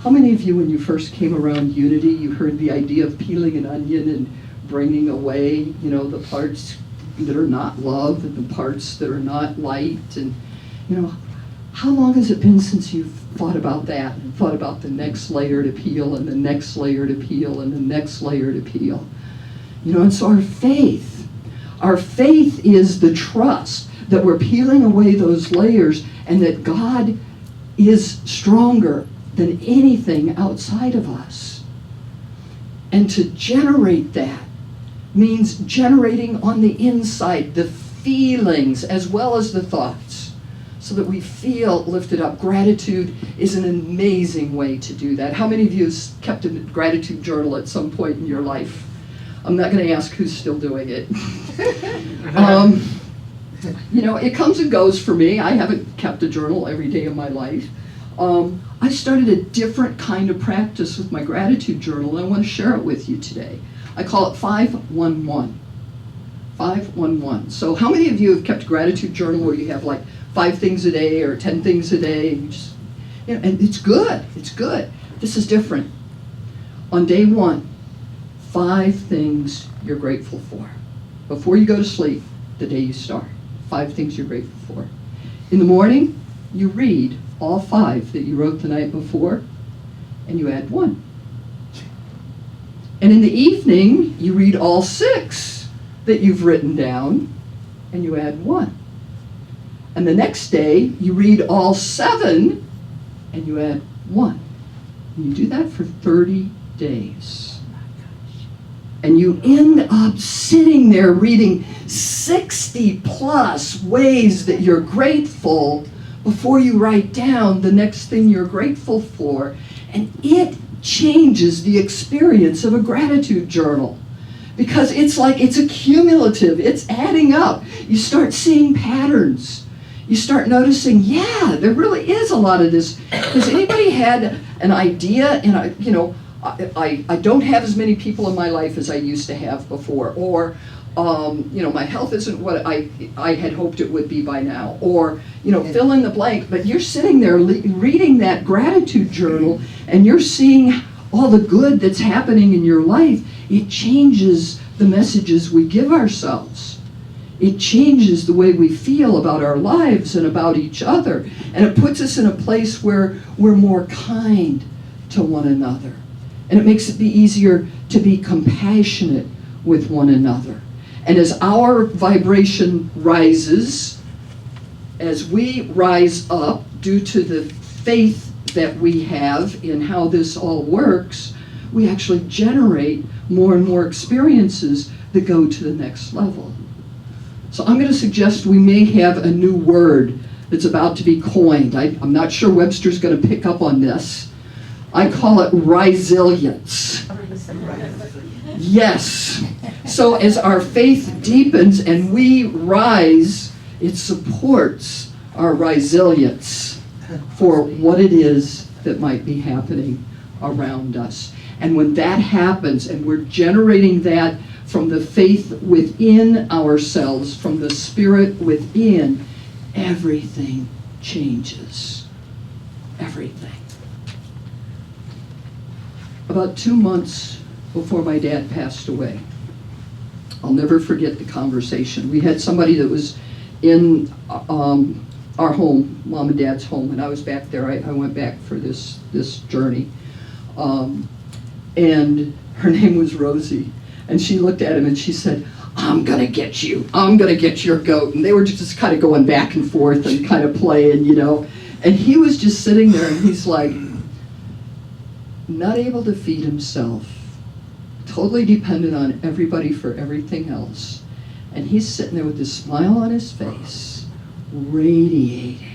How many of you, when you first came around Unity, you heard the idea of peeling an onion and bringing away, you know, the parts that are not love and the parts that are not light? And, you know, how long has it been since you've thought about that and thought about the next layer to peel and the next layer to peel and the next layer to peel? You know, and so our faith is the trust that we're peeling away those layers and that God is stronger than anything outside of us. And to generate that means generating on the inside the feelings as well as the thoughts, so that we feel lifted up. Gratitude is an amazing way to do that. How many of you have kept a gratitude journal at some point in your life? I'm not going to ask who's still doing it. You know, it comes and goes for me. I haven't kept a journal every day of my life. I started a different kind of practice with my gratitude journal, and I want to share it with you today. I call it 511. 511. So how many of you have kept a gratitude journal where you have like 5 things a day or 10 things a day? And, you just, you know, and it's good. It's good. This is different. On day 1, 5 things you're grateful for. Before you go to sleep, the day you start. 5 things you're grateful for. In the morning, you read all 5 that you wrote the night before, and you add 1. And in the evening, you read all 6 that you've written down, and you add 1. And the next day, you read all 7, and you add 1. And you do that for 30 days. And you end up sitting there reading 60 plus ways that you're grateful before you write down the next thing you're grateful for. And it changes the experience of a gratitude journal. Because it's like, it's accumulative, it's adding up. You start seeing patterns. You start noticing, yeah, there really is a lot of this. Has anybody had an idea? And I don't have as many people in my life as I used to have before. Or, my health isn't what I had hoped it would be by now. Or, fill in the blank. But you're sitting there reading that gratitude journal, and you're seeing all the good that's happening in your life. It changes the messages we give ourselves. It changes the way we feel about our lives and about each other. And it puts us in a place where we're more kind to one another. And it makes it be easier to be compassionate with one another. And as our vibration rises, as we rise up due to the faith that we have in how this all works, we actually generate more and more experiences that go to the next level. So I'm going to suggest we may have a new word that's about to be coined. I'm not sure Webster's going to pick up on this. I call it resilience. Yes. So as our faith deepens and we rise, it supports our resilience for what it is that might be happening around us. And when that happens, and we're generating that from the faith within ourselves, from the spirit within, everything changes. Everything. About 2 months before my dad passed away, I'll never forget the conversation. We had somebody that was in our home, Mom and Dad's home, and I was back there. I went back for this journey. And her name was Rosie. And she looked at him and she said, I'm going to get you. I'm going to get your goat. And they were just kind of going back and forth and kind of playing, And he was just sitting there and he's like, not able to feed himself, totally dependent on everybody for everything else. And he's sitting there with this smile on his face, radiating.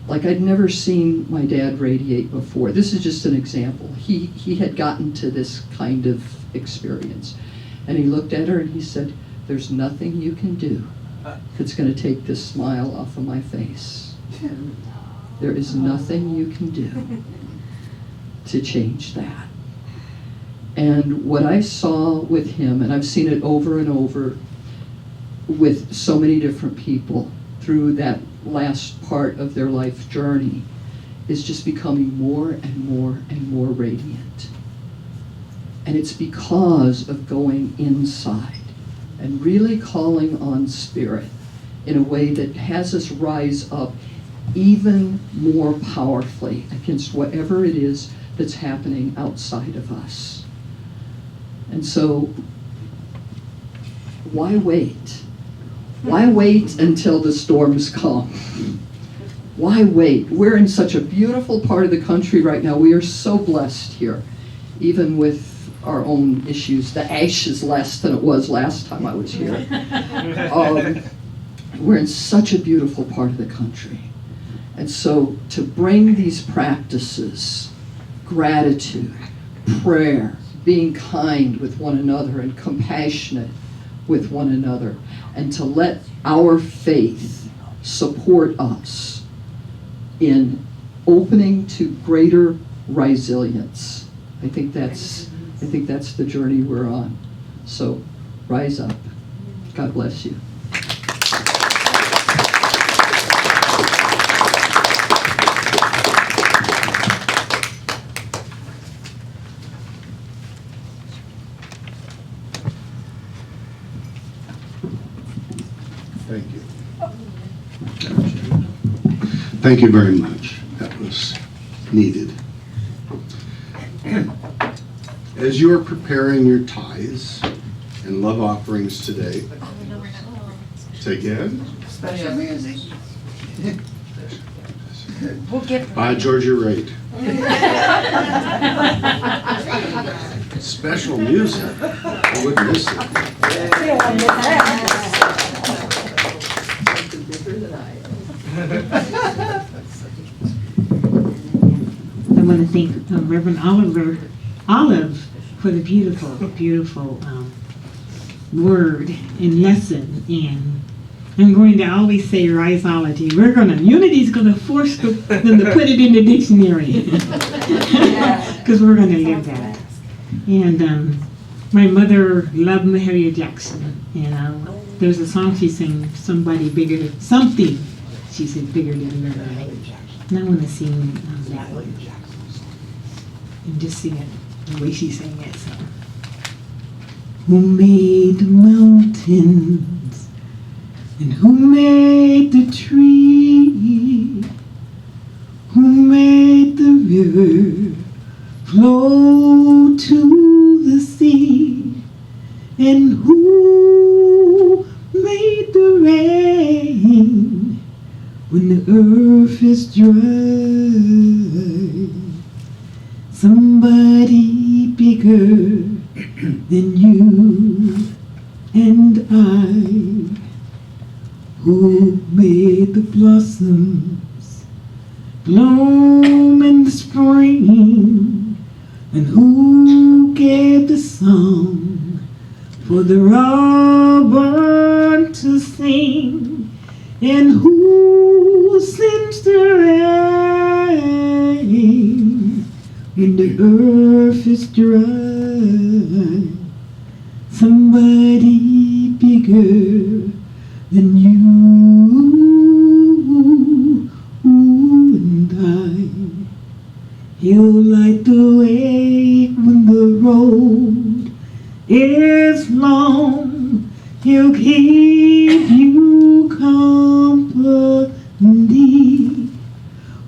Like I'd never seen my dad radiate before. This is just an example. He had gotten to this kind of experience. And he looked at her and he said, there's nothing you can do that's going to take this smile off of my face. There is nothing you can do to change that. And what I saw with him, and I've seen it over and over with so many different people through that last part of their life journey, is just becoming more and more and more radiant. And it's because of going inside and really calling on spirit in a way that has us rise up even more powerfully against whatever it is that's happening outside of us. And so, why wait? Why wait until the storms come? Why wait? We're in such a beautiful part of the country right now. We are so blessed here, even with our own issues. The ash is less than it was last time I was here. We're in such a beautiful part of the country. And so to bring these practices, gratitude, prayer, being kind with one another and compassionate with one another, and to let our faith support us in opening to greater resilience. I think that's the journey we're on. So rise up. God bless you. Thank you. Thank you very much. That was needed. As you are preparing your tithes and love offerings today, say again? Special music. We'll get By George, you're right. Special music. I wouldn't miss it. I want to thank Reverend Olive for the beautiful, beautiful word and lesson. And I'm going to always say riseology. Unity's going to force them to put it in the dictionary. Because we're going to live that. And my mother loved Mahalia Jackson. And there's a song she sang, something, she said, bigger than your life. And I want to sing that one. And just sing it the way she sang it. So, who made the mountains and who made the tree? Who made the river flow to the sea? And who made the rain when the earth is dry? Somebody bigger than you and I, who made the blossoms bloom in the spring, and who gave the song for the robin to sing, and who sends the rain when the earth is dry. Somebody bigger than you and I. He'll light the way when the road is long. He'll keep you company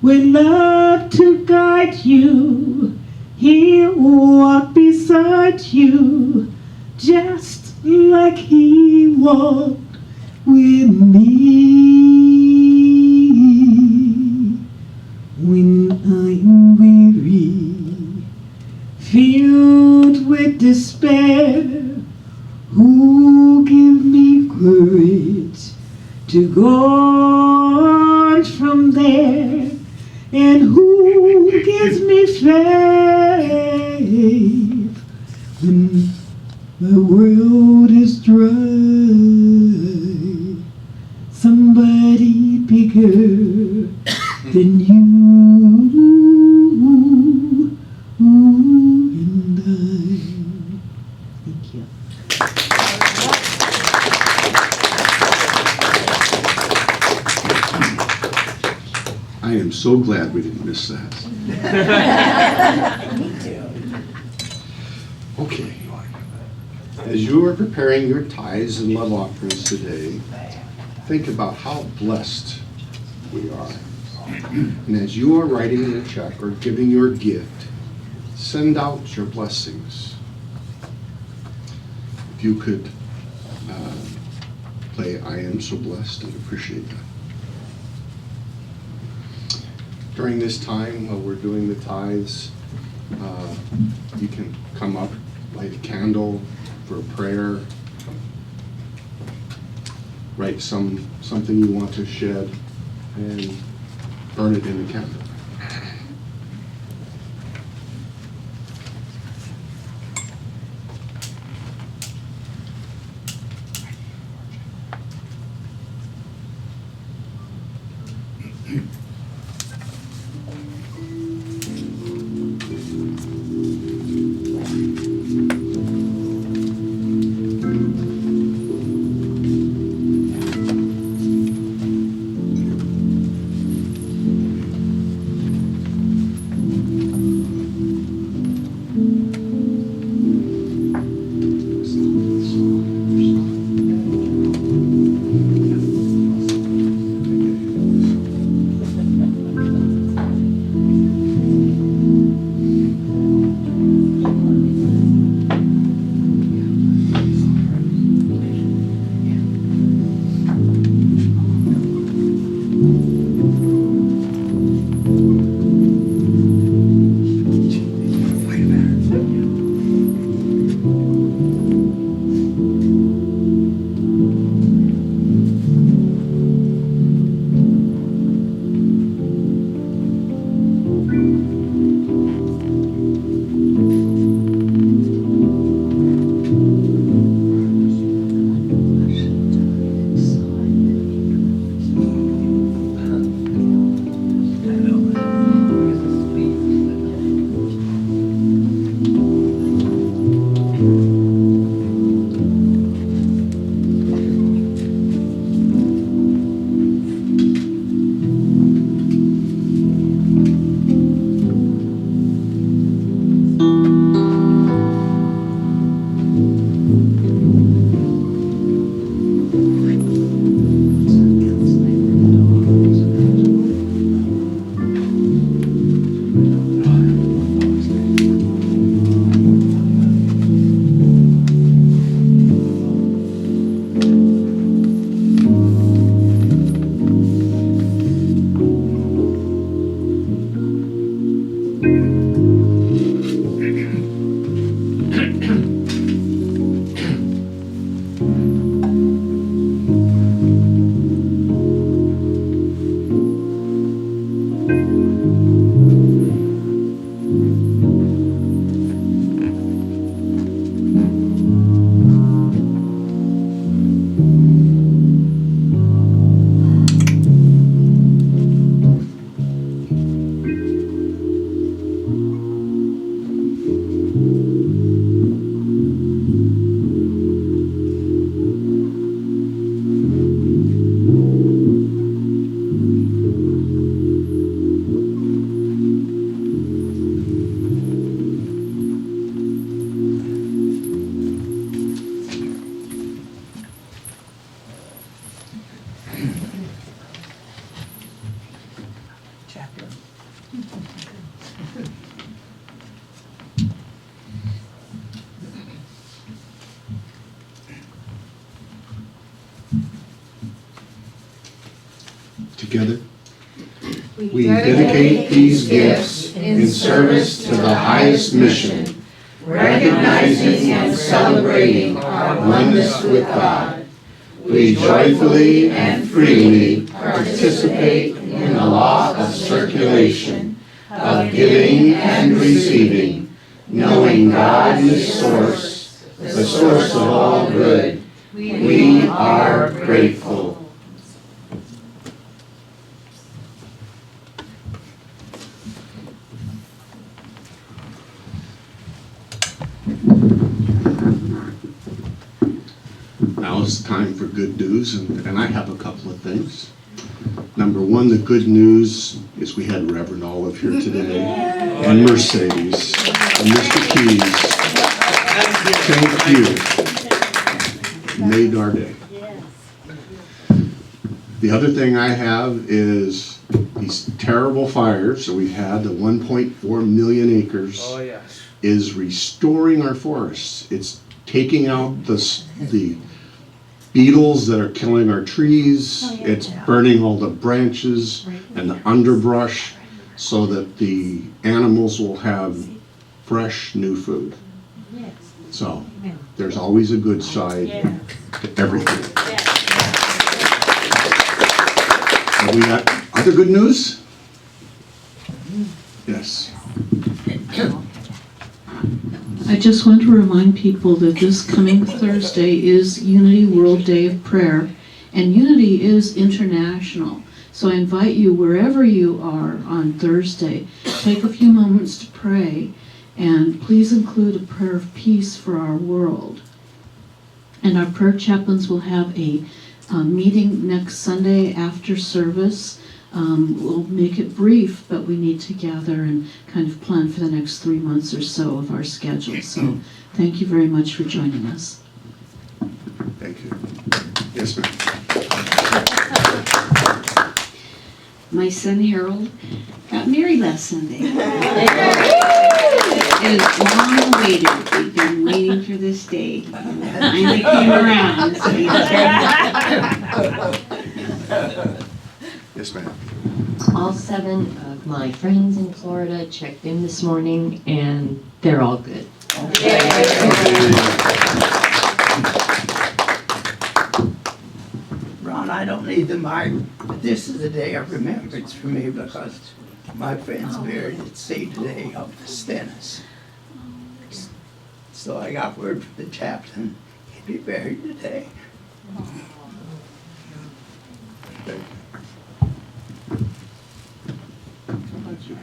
with love to guide you. He'll walk beside you just like he walked with me. When I'm weary, filled with despair, who give me courage to go on from there, and who gives me faith when the world is dry? Somebody bigger than you and I. Thank you. I am so glad we didn't miss that. Okay. As you are preparing your tithes and love offerings today, think about how blessed we are. And as you are writing your check or giving your gift, send out your blessings. If you could play I Am So Blessed, I'd appreciate that. During this time, while we're doing the tithes, you can come up, light a candle for a prayer, write something you want to shed, and burn it in the candle. Chapter. Together, we dedicate these gifts in service to the highest mission, recognizing and celebrating our oneness with God. We joyfully and freely participate in the law of circulation, of giving and receiving, knowing God is source, the source of all good. We are grateful. Now it's time for good news, and I have a couple of things. Number one, the good news is we had Reverend Olive here today, and Mercedes, and Mr. Keys. Thank you. You made our day. The other thing I have is these terrible fires that we've had, the 1.4 million acres, Oh, yes. is restoring our forests. It's taking out the beetles that are killing our trees. It's burning all the branches and the underbrush so that the animals will have fresh new food. So there's always a good side to everything. Have we got other good news? Yes. I just want to remind people that this coming Thursday is Unity World Day of Prayer, and Unity is international. So I invite you, wherever you are on Thursday, take a few moments to pray, and please include a prayer of peace for our world. And our prayer chaplains will have a meeting next Sunday after service. We'll make it brief, but we need to gather and kind of plan for the next 3 months or so of our schedule. So thank you very much for joining us. Thank you. Yes, ma'am. My son Harold got married last Sunday. It is long awaited. We've been waiting for this day. It finally came around. So Yes, ma'am. All 7 of my friends in Florida checked in this morning, and they're all good. Ron, I don't need the mic, but this is a day of remembrance for me because my friend's buried at sea today of the Stennis. So I got word from the chaplain, he'd be buried today. Thank you. How about you?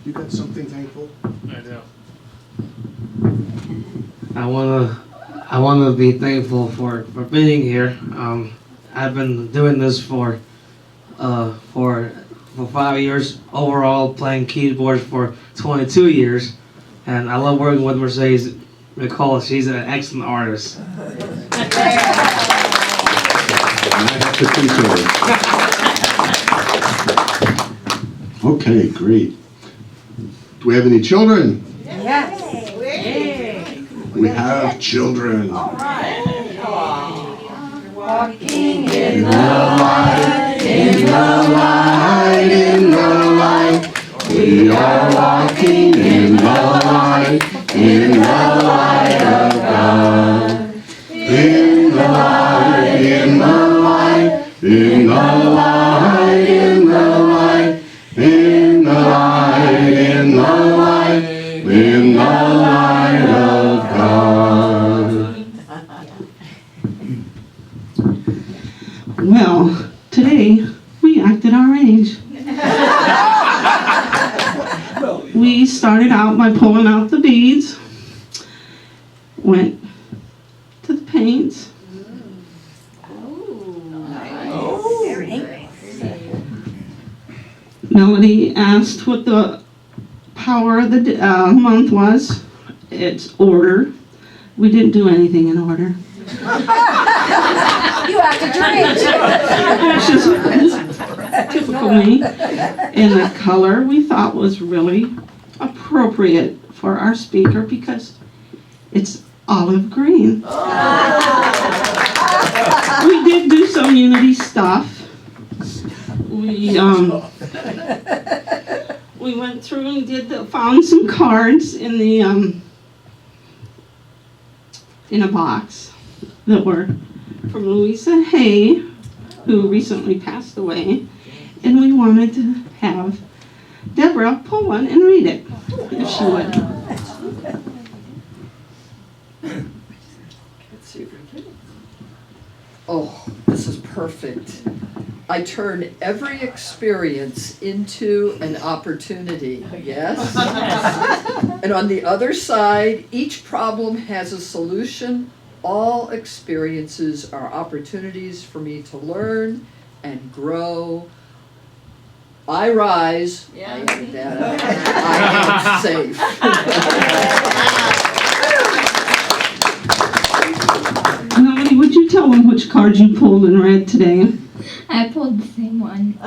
You got something thankful? I do. I wanna be thankful for being here. I've been doing this for 5 years overall, playing keyboards for 22 years, and I love working with Mercedes. Nicole, she's an excellent artist. And I have to concur. Okay, great. Do we have any children? Yes. We have children. Walking In the light, in the light, in the light, we We are walking in the light, in the light of God. In the light, in the light, in the light, in the light, in the light, in the light, in the light of God. Well, today we acted our age. We started out by pulling out the beads, went to the paints. Melody asked what the power of the month was. It's order. We didn't do anything in order. You acted your age. Which is typical me. And the color we thought was really appropriate for our speaker because it's olive green. We did do some unity stuff. We went through and found some cards in the in a box that were from Louisa Hay, who recently passed away, and we wanted to have Deborah pull one and read it, if she would. Let's see if we can. Oh, this is perfect. I turn every experience into an opportunity, yes? And on the other side, each problem has a solution. All experiences are opportunities for me to learn and grow. I rise. Yeah. I added that up. I am safe. Melody, would you tell them which cards you pulled and read today? I pulled the same one.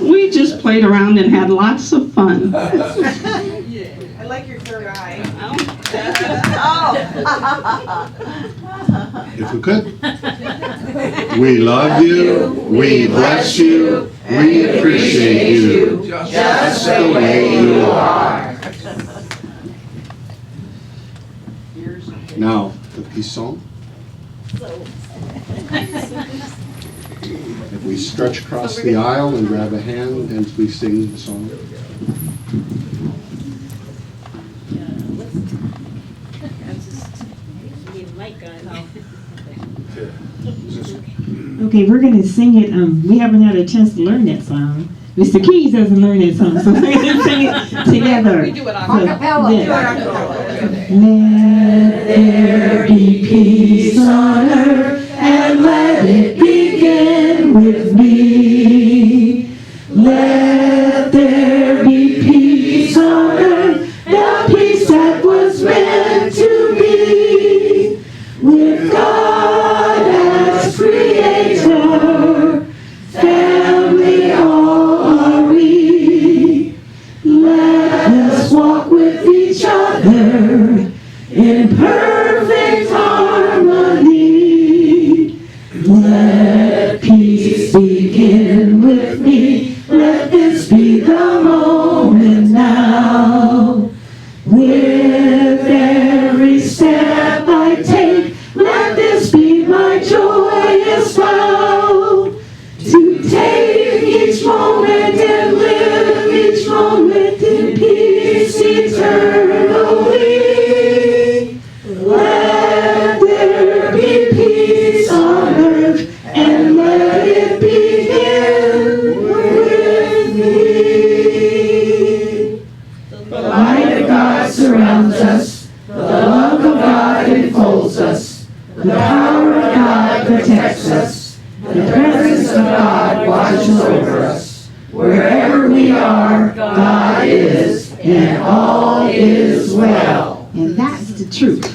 We just played around and had lots of fun. I like your third eye. If we could. We love you, we bless you, we appreciate you, just the way you are. Now, the peace song. If we stretch across the aisle and grab a hand and we sing the song. Okay, we're going to sing it. We haven't had a chance to learn that song. Mr. Keys doesn't learn that song, so we're going to sing it together. We do it a cappella. Let there be peace on earth, and let it begin with me. Let there be peace on earth, the peace that was meant to be. With God as creator, family all are we. Let us walk with each other in perfect harmony. Let peace begin with me. Let this be the moment now. With every step I take, let this be my joyous vow. To take each moment and live each moment in peace eternally. Let there be peace on earth, and let it begin with me. The light of God surrounds us, the love of God enfolds us, the power of God protects us, the presence of God watches over us. Wherever we are, God is, and all is well. And that's the truth.